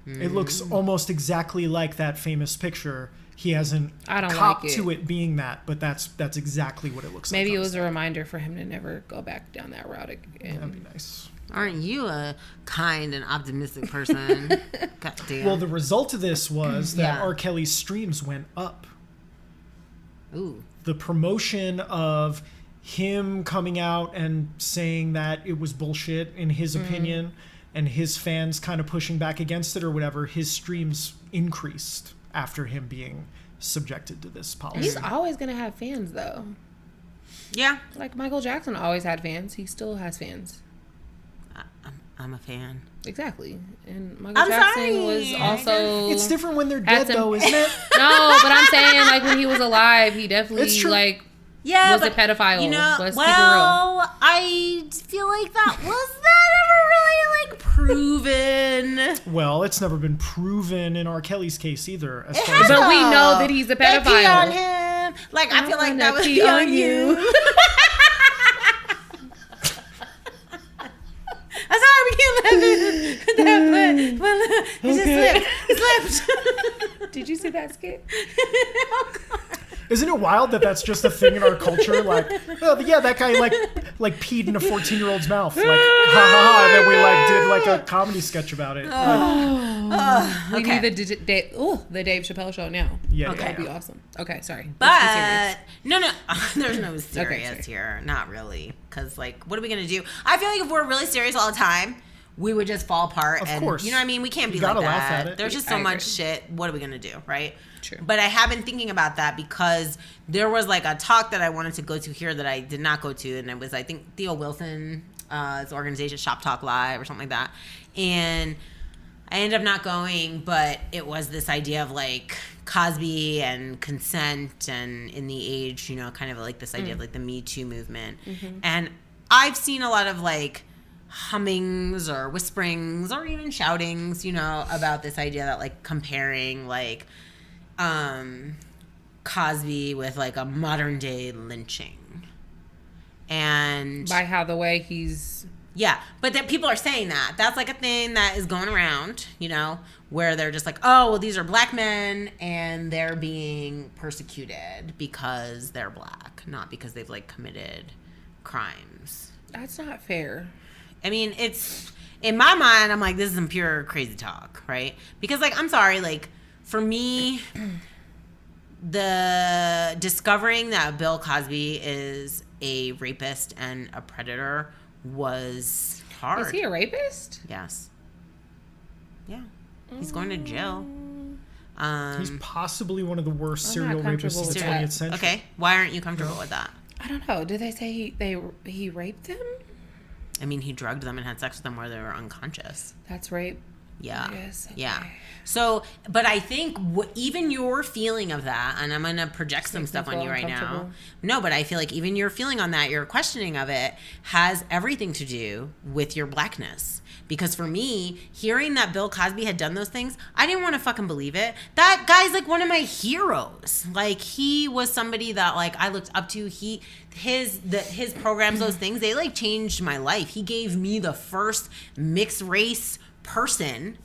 It looks almost exactly like that famous picture. He hasn't copped like to it being that, but that's exactly what it looks like. Maybe it was a reminder for him to never go back down that route again. That'd be nice. Aren't you a kind and optimistic person? God damn. Well, the result of this was that R. Kelly's streams went up. Ooh. The promotion of him coming out and saying that it was bullshit in his opinion, and his fans kind of pushing back against it or whatever, his streams increased after him being subjected to this policy. He's always going to have fans, though. Yeah. Like Michael Jackson always had fans. He still has fans. I'm a fan. Exactly. And Michael Jackson was also... It's different when they're dead, though, isn't it? No, but I'm saying, like, when he was alive, he definitely, like... Yeah, was a pedophile. You know, Let's keep it real. I feel like that ever really like proven. Well, it's never been proven in R. Kelly's case either. As far has as But we know that he's a pedophile. They pee on him. Like I feel like that was pee on you. I'm sorry, we can't laugh at that. It just slipped. Did you see that skit? Oh, God. Isn't it wild that that's just a thing in our culture? Like, oh, yeah, that guy like peed in a 14-year-old's mouth. Like, ha ha ha. And then we like did like a comedy sketch about it. We need the Dave Chappelle show now. Yeah, okay. That would be awesome. Okay, sorry. But no, there's no serious here. Not really. Because like, what are we gonna do? I feel like if we're really serious all the time, we would just fall apart. Of and, course. You know what I mean? We can't be You like gotta laugh that. at it. There's just so much shit. What are we gonna do, right? True. But I have been thinking about that because there was like a talk that I wanted to go to here that I did not go to, and it was I think Theo Wilson's organization, Shop Talk Live or something like that, and I ended up not going. But it was this idea of like Cosby and consent, and in the age, you know, kind of like this idea of like the Me Too movement, and I've seen a lot of like hummings or whisperings or even shoutings, you know, about this idea that like comparing like Cosby with like a modern day lynching. And by how the way he's... Yeah, but that people are saying that. That's like a thing that is going around, you know, where they're just like, oh, well, these are black men and they're being persecuted because they're black, not because they've like committed crimes. That's not fair. I mean, it's... In my mind, I'm like, this is some pure crazy talk, right? Because, like, I'm sorry, like, for me, the discovering that Bill Cosby is a rapist and a predator was hard. Is he a rapist? Yes. Yeah. He's going to jail. He's possibly one of the worst I'm serial not rapists of the comfortable 20th with century. Okay. Why aren't you comfortable with that? I don't know. Did they say he raped them? I mean, he drugged them and had sex with them where they were unconscious. That's rape. Yeah. Yes. Okay. Yeah. So, but I think even your feeling of that, and I'm going to project some stuff on you right now. No, but I feel like even your feeling on that, your questioning of it has everything to do with your blackness. Because for me, hearing that Bill Cosby had done those things, I didn't want to fucking believe it. That guy's like one of my heroes. Like he was somebody that like I looked up to. His programs, those things, they like changed my life. He gave me the first mixed race person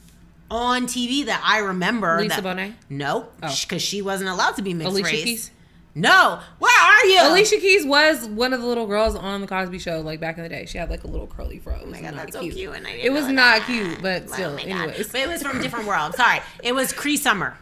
on TV that I remember. Lisa Bonet? No, because she wasn't allowed to be mixed Alicia race. Keys? No, where are you? Alicia Keys was one of the little girls on the Cosby Show, like back in the day. She had like a little curly fro. It was Oh my God, that's so cute. And I didn't it was know not that. cute, but still, anyways. But it was from a different world. Sorry, it was Cree Summer.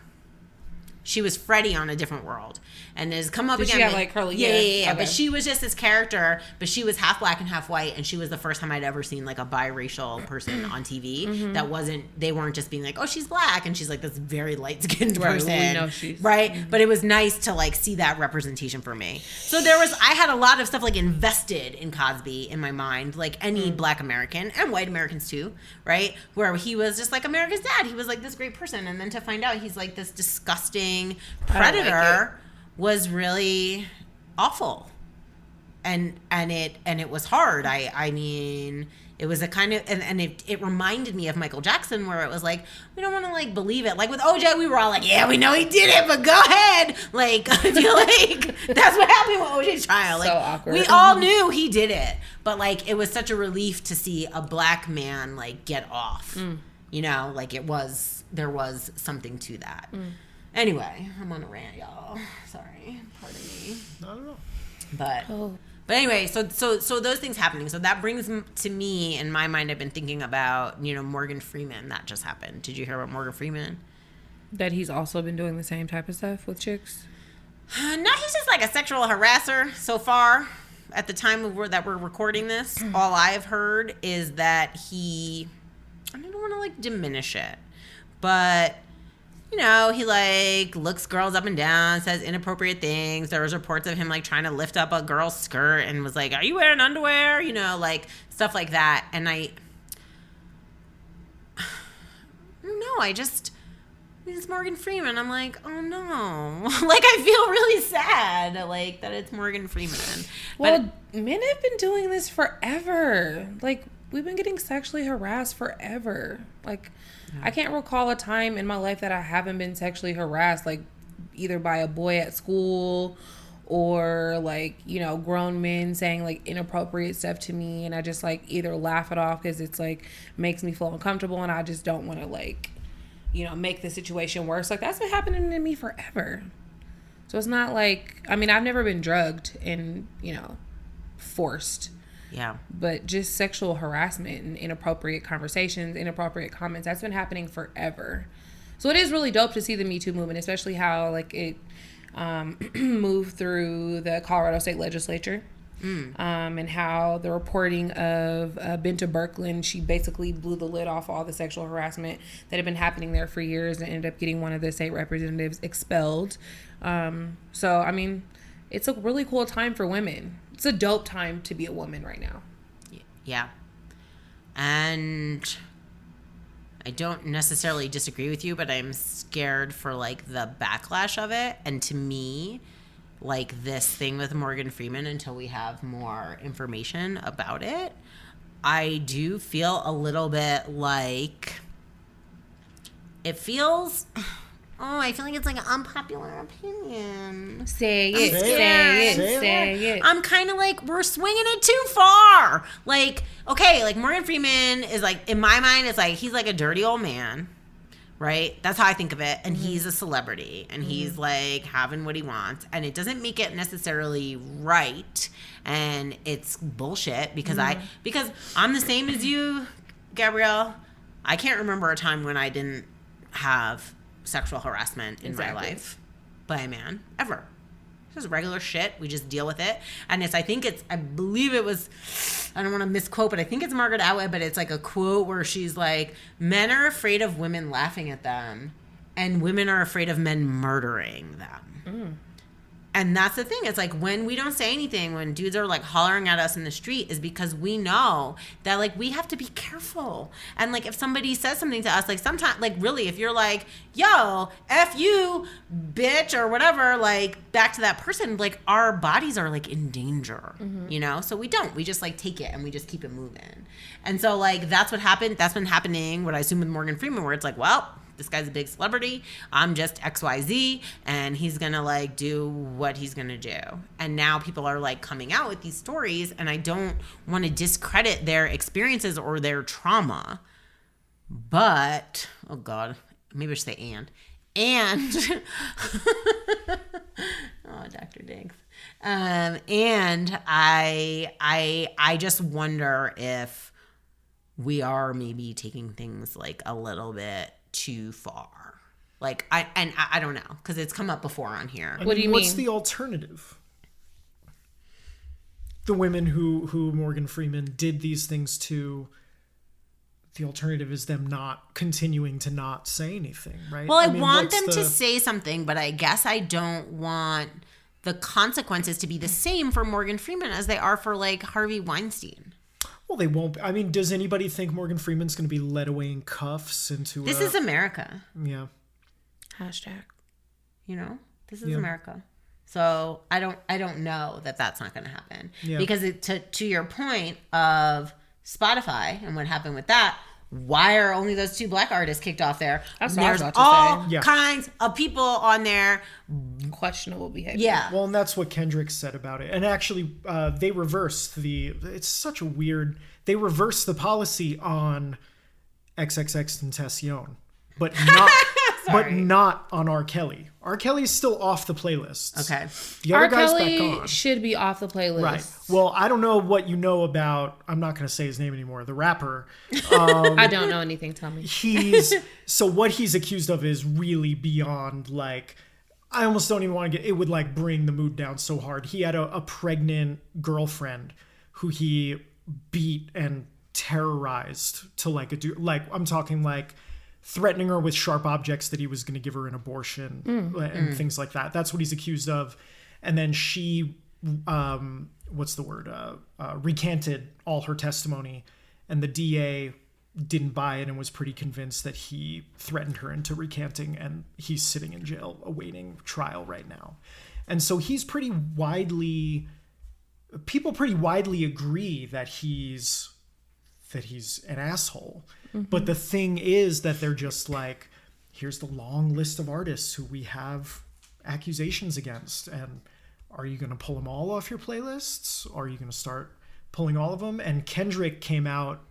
She was Freddie on a different world, and has come up Did again. she have like curly hair? Yeah. Okay. But she was just this character. But she was half black and half white, and she was the first time I'd ever seen like a biracial person on TV that wasn't. They weren't just being like, oh, she's black, and she's like this very light skinned Right, person. we know she's right. But it was nice to like see that representation for me. So I had a lot of stuff like invested in Cosby in my mind, like any black American and white Americans too, right? Where he was just like America's dad. He was like this great person, and then to find out he's like this disgusting predator was really awful, and it was hard. I mean, it was a kind of and it reminded me of Michael Jackson, where it was like we don't want to like believe it. Like with OJ, we were all like, yeah, we know he did it, but go ahead. Like I feel like that's what happened with OJ's trial. Like so awkward. We all knew he did it, but like it was such a relief to see a black man like get off. You know, like there was something to that. Anyway, I'm on a rant, y'all. Sorry, pardon me. I don't know. But anyway, so those things happening. So that brings to me, in my mind, I've been thinking about, you know, Morgan Freeman. That just happened. Did you hear about Morgan Freeman? That he's also been doing the same type of stuff with chicks? No, he's just like a sexual harasser so far. At the time that we're recording this, all I've heard is that I don't want to like diminish it, but you know, he like looks girls up and down, says inappropriate things. There was reports of him like trying to lift up a girl's skirt and was like, "Are you wearing underwear?" You know, like stuff like that. And it's Morgan Freeman. I'm like, oh no. Like, I feel really sad, like, that it's Morgan Freeman. Well, men have been doing this forever. Like, we've been getting sexually harassed forever. Like, I can't recall a time in my life that I haven't been sexually harassed, like, either by a boy at school or, like, you know, grown men saying, like, inappropriate stuff to me. And I just, like, either laugh it off because it's, like, makes me feel uncomfortable and I just don't want to, like, you know, make the situation worse. Like, that's been happening to me forever. So it's not like, I mean, I've never been drugged and, you know, forced. Yeah. But just sexual harassment and inappropriate conversations, inappropriate comments, that's been happening forever. So it is really dope to see the Me Too movement, especially how, like, it moved through the Colorado State Legislature. And how the reporting of Benta Birkeland, she basically blew the lid off all the sexual harassment that had been happening there for years and ended up getting one of the state representatives expelled. So, I mean, it's a really cool time for women. It's a dope time to be a woman right now. Yeah. And I don't necessarily disagree with you, but I'm scared for, like, the backlash of it. And to me, like, this thing with Morgan Freeman, until we have more information about it, I do feel a little bit like it feels... Oh, I feel like it's like an unpopular opinion. Say it, say it. I'm kind of like, we're swinging it too far. Like, okay, like, Morgan Freeman is, like, in my mind, it's like, he's like a dirty old man, right? That's how I think of it. And he's a celebrity, and he's, like, having what he wants. And it doesn't make it necessarily right. And it's bullshit because because I'm the same as you, Gabrielle. I can't remember a time when I didn't have sexual harassment in my life by a man, ever. It's just regular shit. We just deal with it. And I believe it was, I don't want to misquote, but I think it's Margaret Atwood, but it's like a quote where she's like, men are afraid of women laughing at them and women are afraid of men murdering them. And that's the thing. It's like, when we don't say anything, when dudes are, like, hollering at us in the street, is because we know that, like, we have to be careful. And, like, if somebody says something to us, like, sometimes, like, really, if you're like, yo, F you, bitch, or whatever, like, back to that person, like, our bodies are, like, in danger, you know? So we don't. We just, like, take it and we just keep it moving. And so, like, that's what happened. That's been happening, what I assume with Morgan Freeman, where it's like, well, this guy's a big celebrity. I'm just XYZ, and he's gonna, like, do what he's gonna do. And now people are, like, coming out with these stories, and I don't want to discredit their experiences or their trauma. But, oh God, maybe I should say and oh, Dr. Diggs. And I just wonder if we are maybe taking things, like, a little bit too far. Like, I don't know, because it's come up before on here. What do you mean? What's the alternative? The women who Morgan Freeman did these things to, the alternative is them not continuing to not say anything, right? Well, I want them to say something, but I guess I don't want the consequences to be the same for Morgan Freeman as they are for, like, Harvey Weinstein. Well, they won't. I mean, does anybody think Morgan Freeman's going to be led away in cuffs into This is America. Yeah. Hashtag. You know? This is America. So I don't know that that's not going to happen. Yeah. Because to your point of Spotify and what happened with that, why are only those 2 black artists kicked off there? That's what I was There's about to say. all kinds of people on there. Questionable behavior. Yeah. Well, and that's what Kendrick said about it. And actually, they reversed it's such a weird, they reversed the policy on XXXTentacion, but not, but not on R. Kelly. R. Kelly's still off the playlist. Okay. The other R. guy's Kelly back on. should be off the playlist. Right. Well, I don't know what you know about, I'm not going to say his name anymore, the rapper. I don't know anything. Tell me. So what he's accused of is really beyond, like, I almost don't even want to it would, like, bring the mood down so hard. He had a pregnant girlfriend who he beat and terrorized to, like, I'm talking, like, threatening her with sharp objects that he was going to give her an abortion and things like that. That's what he's accused of. And then she, recanted all her testimony, and the DA didn't buy it and was pretty convinced that he threatened her into recanting, and he's sitting in jail awaiting trial right now. And so people pretty widely agree that he's an asshole. Mm-hmm. But the thing is that they're just like, here's the long list of artists who we have accusations against, and are you going to pull them all off your playlists? Or are you going to start pulling all of them? And Kendrick came out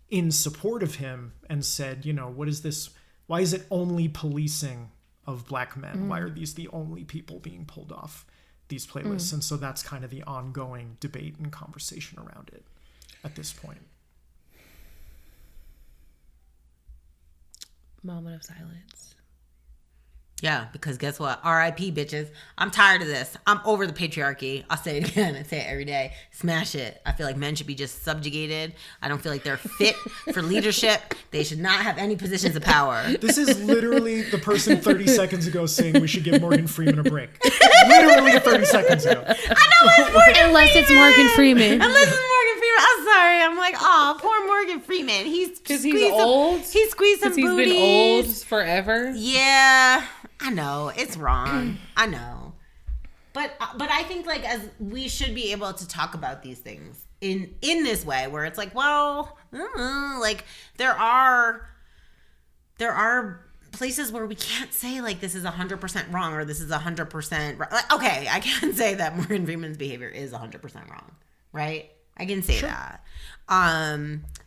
in support of him and said, what is this? Why is it only policing of black men? Why are these the only people being pulled off these playlists? And so that's kind of the ongoing debate and conversation around it at this point. Moment of silence. Yeah, because guess what? R.I.P. bitches. I'm tired of this. I'm over the patriarchy. I'll say it again. I say it every day. Smash it. I feel like men should be just subjugated. I don't feel like they're fit for leadership. They should not have any positions of power. This is literally the person 30 seconds ago saying we should give Morgan Freeman a break. Literally 30 seconds ago. I know it's Morgan Unless it's Morgan Freeman. Unless it's Morgan Freeman. I'm sorry. I'm like, oh, poor Morgan Freeman. He's old. He squeezed some booties. He's been old forever. Yeah. I know it's wrong. I know, but I think like as we should be able to talk about these things in this way where it's like, well, like there are places where we can't say like this is 100% wrong or this is 100% right. Like, okay, I can say that Morgan Freeman's behavior is 100% wrong, right? I can say that.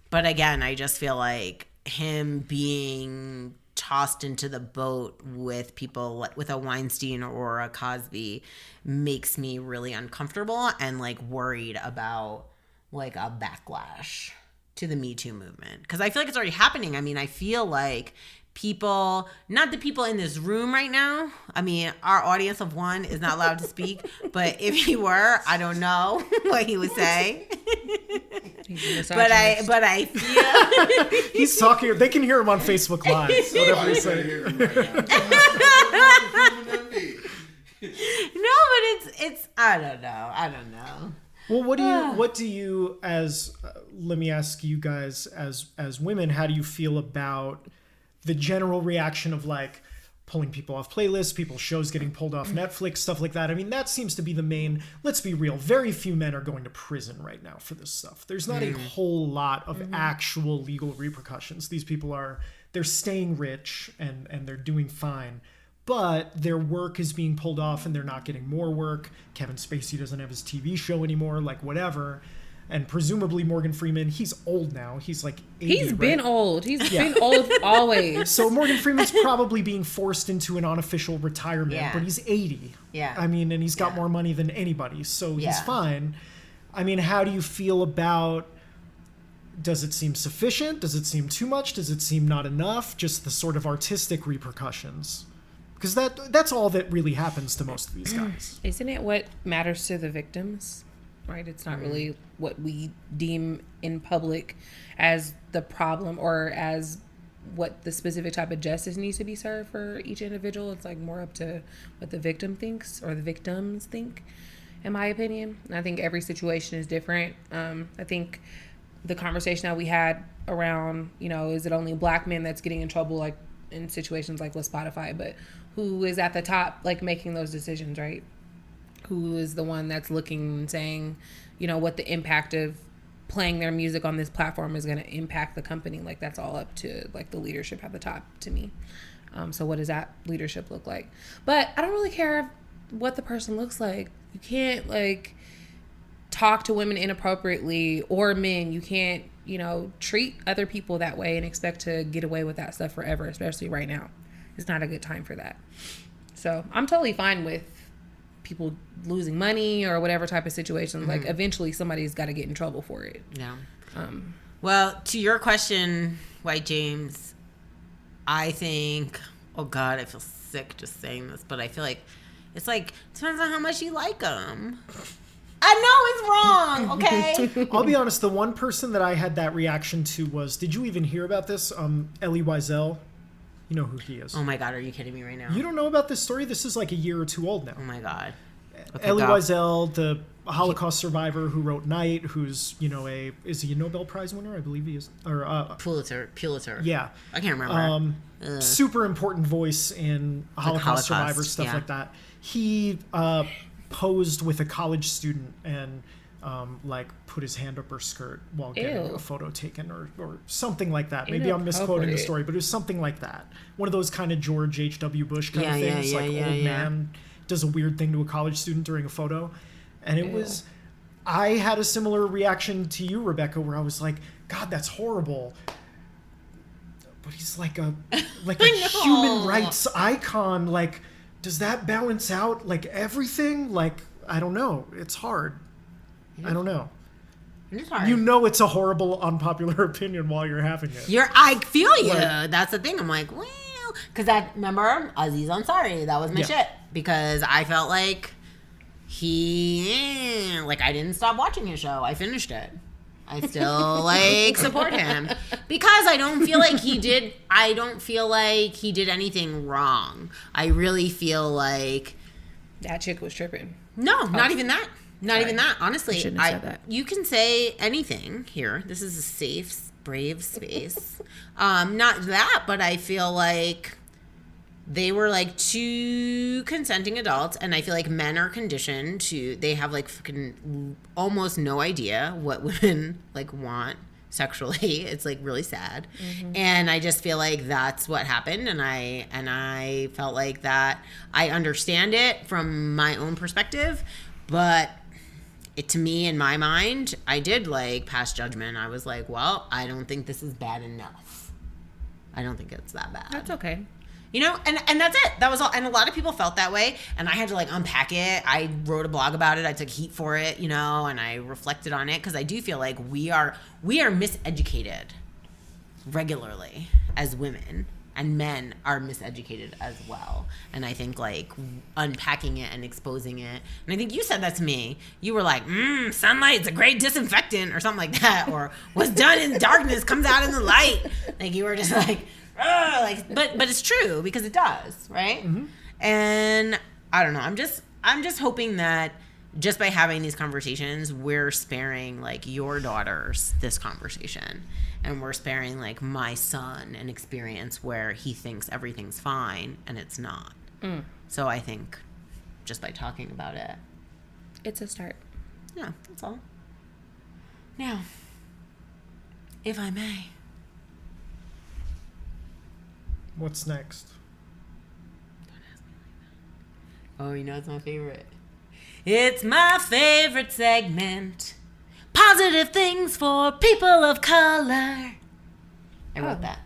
But again, I just feel like him being tossed into the boat with people with a Weinstein or a Cosby makes me really uncomfortable and like worried about like a backlash to the Me Too movement, because I feel like it's already happening. I mean, I feel like people, not the people in this room right now, I mean, our audience of one is not allowed to speak, but if he were, I don't know what he would say. But I feel he's talking. They can hear him on Facebook Live. Whatever he's saying. No, but it's I don't know. Well, what do you as let me ask you guys as women, how do you feel about the general reaction of like pulling people off playlists, people's shows getting pulled off Netflix, stuff like that? I mean, that seems to be the main, let's be real, very few men are going to prison right now for this stuff. There's not a whole lot of actual legal repercussions. These people they're staying rich and they're doing fine, but their work is being pulled off and they're not getting more work. Kevin Spacey doesn't have his TV show anymore, like whatever. And presumably Morgan Freeman, he's old now. He's like 80, He's been right? old. He's been old always. So Morgan Freeman's probably being forced into an unofficial retirement, but he's 80. Yeah. I mean, and he's got more money than anybody, so he's fine. I mean, how do you feel about, does it seem sufficient? Does it seem too much? Does it seem not enough? Just the sort of artistic repercussions. Because that's all that really happens to most of these guys. Isn't it what matters to the victims? Right? It's not really what we deem in public as the problem or as what the specific type of justice needs to be served for each individual. It's like more up to what the victim thinks or the victims think, in my opinion. And I think every situation is different. I think the conversation that we had around, is it only black men that's getting in trouble, like in situations like with Spotify, but who is at the top, like making those decisions, right? Who is the one that's looking and saying, what the impact of playing their music on this platform is going to impact the company. Like that's all up to like the leadership at the top to me. So what does that leadership look like? But I don't really care what the person looks like. You can't like talk to women inappropriately or men. You can't, treat other people that way and expect to get away with that stuff forever, especially right now. It's not a good time for that. So I'm totally fine with people losing money or whatever type of situation. Like eventually somebody's got to get in trouble for it. Yeah. Well, to your question, White James, I think, oh God, I feel sick just saying this, but I feel like it's like, depends on how much you like them. I know it's wrong, okay? I'll be honest, the one person that I had that reaction to was, did you even hear about this? Elie Wiesel. You know who he is. Oh my God, are you kidding me right now? You don't know about this story? This is like a year or two old now. Oh my God. Okay, Elie Wiesel, the Holocaust survivor who wrote Night, who's, is he a Nobel Prize winner? I believe he is. Or Pulitzer. Yeah. I can't remember. Super important voice in Holocaust survivors, stuff like that. He posed with a college student and put his hand up her skirt while getting a photo taken or something like that. Maybe I'm misquoting the story, but it was something like that. One of those kind of George H.W. Bush kind of things, old man does a weird thing to a college student during a photo. And it was, I had a similar reaction to you, Rebecca, where I was like, God, that's horrible. But he's like a human rights icon. Like, does that balance out like everything? Like, I don't know. It's hard. I don't know. It's hard. It's a horrible, unpopular opinion while you're having it. I feel you. That's the thing. I'm like, well, because remember Aziz Ansari, that was my shit. Because I felt like I didn't stop watching his show. I finished it. I still support him because I don't feel like he did anything wrong. I really feel like that chick was tripping. No, not even that. Not even that. Honestly, you can say anything here. This is a safe, brave space. Not that, but I feel like they were two consenting adults, and I feel like men are conditioned to, they have fucking almost no idea what women want sexually. It's really sad. Mm-hmm. And I just feel like that's what happened, and I felt like that I understand it from my own perspective, but to me, in my mind, I did pass judgment. I was like, well, I don't think this is bad enough. I don't think it's that bad. That's okay. And that's it. That was all. And a lot of people felt that way. And I had to unpack it. I wrote a blog about it. I took heat for it, and I reflected on it because I do feel like we are miseducated regularly as women, and men are miseducated as well. And I think unpacking it and exposing it. And I think you said that to me. You were like, sunlight's a great disinfectant or something like that. Or what's done in darkness comes out in the light. You were just but it's true because it does, right? Mm-hmm. And I don't know. I'm just hoping that just by having these conversations, we're sparing your daughters this conversation, and we're sparing my son an experience where he thinks everything's fine and it's not. So I think just by talking about it, it's a start. Yeah, that's all. Now, if I may. What's next? Don't ask me like that. Oh, it's my favorite. It's my favorite segment. Positive things for people of color. I wrote that.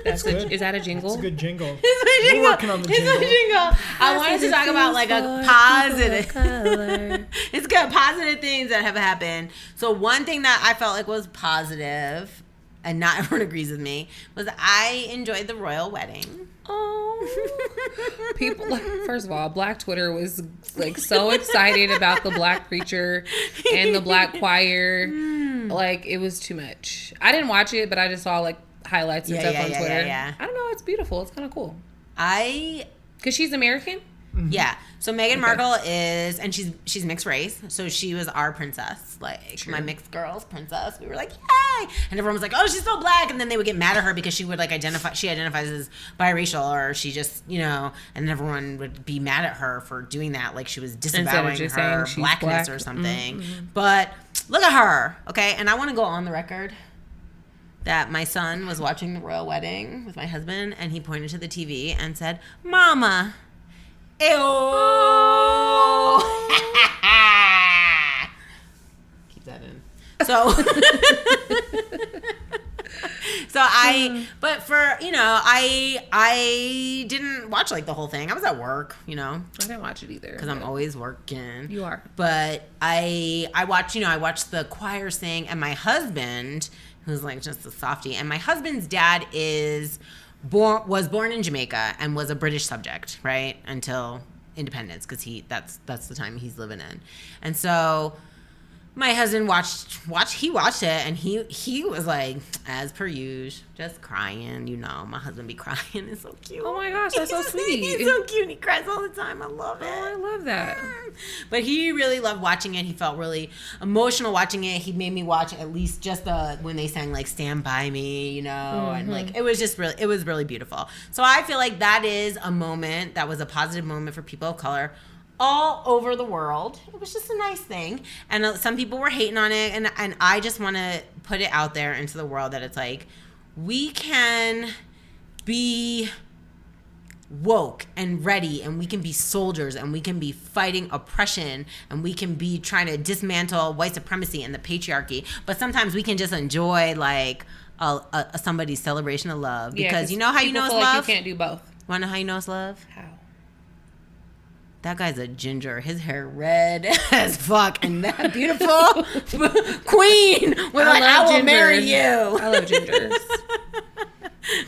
That's good. Is that a jingle? It's a good jingle. It's my jingle. We're working on the jingle. It's my jingle. I wanted to talk about a positive. It's good. Positive things that have happened. So one thing that I felt was positive, and not everyone agrees with me, was I enjoyed the royal wedding. Oh, people! First of all, Black Twitter was so excited about the Black preacher and the Black choir. It was too much. I didn't watch it, but I just saw highlights and stuff on Twitter. Yeah. I don't know. It's beautiful. It's kind of cool. Because she's American. Mm-hmm. Yeah. So Meghan Markle is, and she's mixed race. So she was our princess, my mixed girls princess. We were like, yay! And everyone was like, oh, she's so Black. And then they would get mad at her because she would she identifies as biracial, or she just, and everyone would be mad at her for doing that. She was disavowing her blackness or something. Mm-hmm. But look at her. Okay. And I want to go on the record that my son was watching the royal wedding with my husband, and he pointed to the TV and said, Mama, ew. Keep that in. So, but for, I didn't watch the whole thing. I was at work, I didn't watch it either. Because I'm always working. You are. But I watched the choir sing, and my husband, who's just a softie, and my husband's dad was born in Jamaica and was a British subject, right, until independence, because that's the time he's living in. And so my husband watched it, and he was like, as per usual, just crying. You know, my husband be crying. It's so cute. Oh my gosh, that's so sweet. He's so cute. And he cries all the time. I love it. Oh, I love that. But he really loved watching it. He felt really emotional watching it. He made me watch at least just when they sang like "Stand By Me," you know, and like it was really beautiful. So I feel like that is a moment that was a positive moment for people of color all over the world. It was just a nice thing, and some people were hating on it, and I just want to put it out there into the world that it's like we can be woke and ready, and we can be soldiers, and we can be fighting oppression, and we can be trying to dismantle white supremacy and the patriarchy, but sometimes we can just enjoy like somebody's celebration of love, because you know how you know it's like love? You can't do both. Want to know how you know it's love? How? That guy's a ginger. His hair red as fuck, and that beautiful queen was like, I will marry you. I love gingers.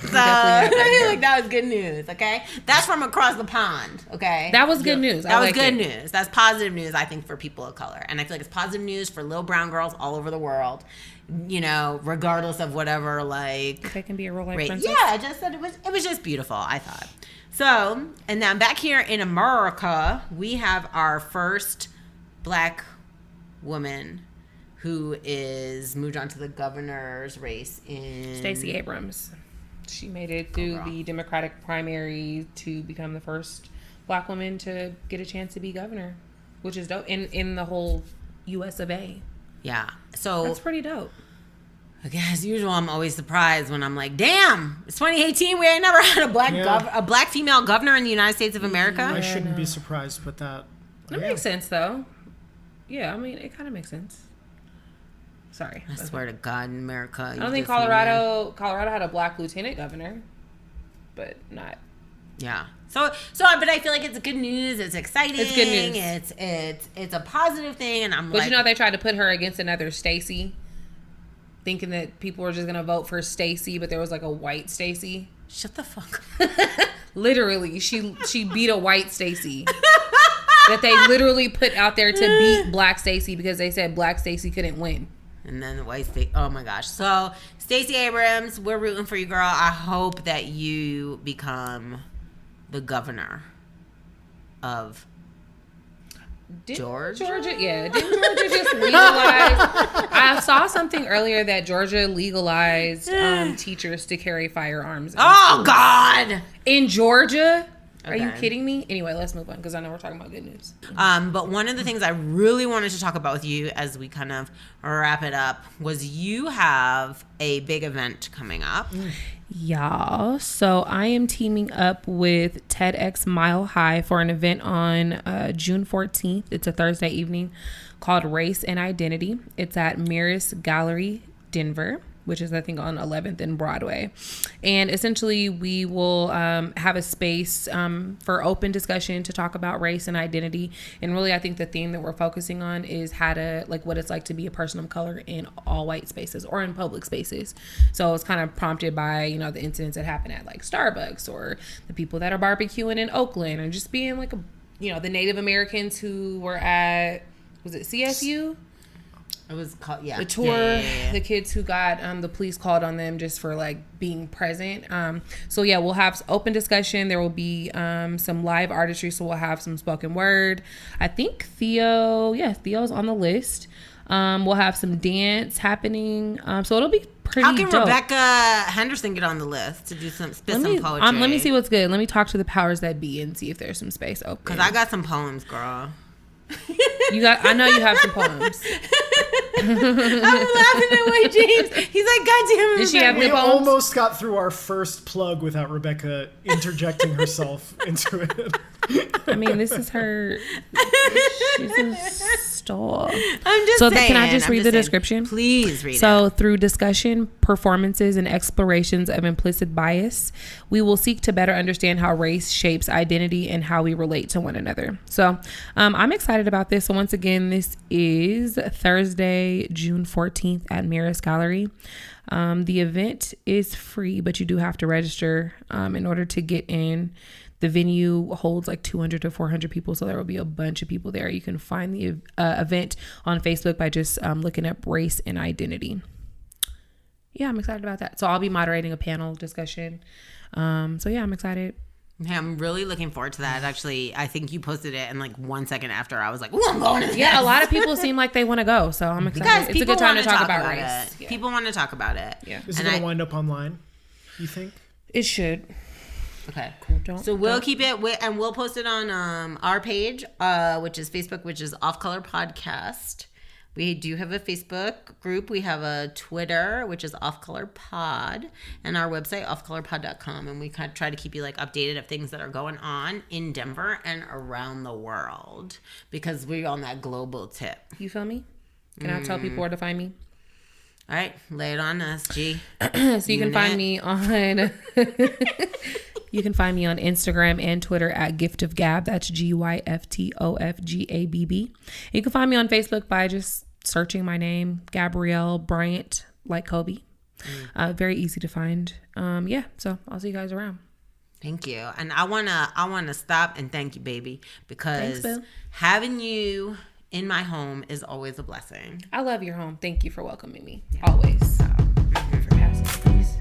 So I feel like that was good news. Okay, that's from across the pond. Okay, That was good news. that was good news. That's positive news, I think, for people of color, and I feel like it's positive news for little brown girls all over the world. You know, regardless of whatever, like They can be a real life right. princess. Yeah, I just said it was just beautiful, I thought. So, and then back here in America, we have our first black woman who is moved on to the governor's race in Stacey Abrams. She made it through the Democratic primary to become the first black woman to get a chance to be governor, which is dope in the whole U.S. of A. Yeah. So That's pretty dope. again, as usual, I'm always surprised when I'm like, damn, it's 2018. We ain't never had a black female governor in the United States of America. I shouldn't be surprised, but that Makes sense, though. Yeah, I mean, it kind of makes sense. Sorry. I swear to God, in America. I don't think Colorado had a black lieutenant governor, but not. Yeah. So, but I feel like it's good news. It's exciting. It's good news. It's a positive thing, and I'm But like, you know, they tried to put her against another Stacey, thinking that people were just gonna vote for Stacey, but there was like a white Stacey. shut the fuck up. Literally, she beat a white Stacey. That they literally put out there to beat black Stacey because they said black Stacey couldn't win. And then the white state. Oh my gosh. So Stacey Abrams, we're rooting for you, girl. I hope that you become the governor of Georgia. Yeah. Didn't Georgia just legalize? I saw something earlier that Georgia legalized teachers to carry firearms. Oh God. In Georgia? Are you Okay. kidding me? Anyway, let's move on because I know we're talking about good news. But one of the things I really wanted to talk about with you as we kind of wrap it up was you have a big event coming up. Y'all, so I am teaming up with TEDx Mile High for an event on June 14th. It's a Thursday evening called Race and Identity. It's at Mirrors Gallery, Denver, which is, I think, on 11th and Broadway. And essentially, we will have a space for open discussion to talk about race and identity. And really, I think the theme that we're focusing on is how to, like, what it's like to be a person of color in all white spaces or in public spaces. So it's kind of prompted by, you know, the incidents that happen at, like, Starbucks, or the people that are barbecuing in Oakland, or just being, like, the Native Americans who were at, was it CSU? It was called, yeah. The tour, Yeah. the kids who got the police called on them just for like being present. So yeah, we'll have open discussion. There will be some live artistry, so we'll have some spoken word. I think Theo's on the list. We'll have some dance happening. So it'll be pretty. How can dope. Rebecca Henderson get on the list to do some poetry? Let me see what's good. Let me talk to the powers that be and see if there's some space open. Because I got some poems, girl. I know you have some poems. I'm laughing at White James. He's like, God damn it. Did she have we good poems? almost got through our first plug without Rebecca interjecting herself into it. I mean, this is her. She's a star. I'm just So saying. can I just I'm read the saying. description? Please read it. So through discussion, performances, and explorations of implicit bias, we will seek to better understand how race shapes identity and how we relate to one another. So I'm excited about this. So once again, this is Thursday, June 14th at Mirrors Gallery. The event is free, but you do have to register in order to get in. The venue holds like 200 to 400 people, so there will be a bunch of people there. You can find the event on Facebook by just looking up race and identity. Yeah, I'm excited about that. So I'll be moderating a panel discussion. So yeah, I'm excited. Yeah, I'm really looking forward to that. Actually, I think you posted it, and like 1 second after, I was like, "Ooh, I'm going to this." Yeah, a lot of people seem like they want to go, so I'm excited. Because it's a good time to talk about it. race. Yeah. People want to talk about it. Yeah. Is it going to wind up online, you think? It should. Okay, cool. So we'll keep it, and we'll post it on our page, which is Facebook, which is Off Color Podcast. We do have a Facebook group. We have a Twitter, which is Off Color Pod, and our website, offcolorpod.com. And we kind of try to keep you like updated of things that are going on in Denver and around the world, because we're on that global tip. You feel me? Can I tell people where to find me? All right, lay it on us, G. So you can find me on you can find me on Instagram and Twitter at Gift of Gab. That's GYFTOFGABB. You can find me on Facebook by just searching my name, Gabrielle Bryant, like Kobe. Very easy to find. Yeah, so I'll see you guys around. Thank you. And I wanna stop and thank you, baby, because Thanks, Bill. having you in my home is always a blessing. I love your home. Thank you for welcoming me. Always. For passing, please.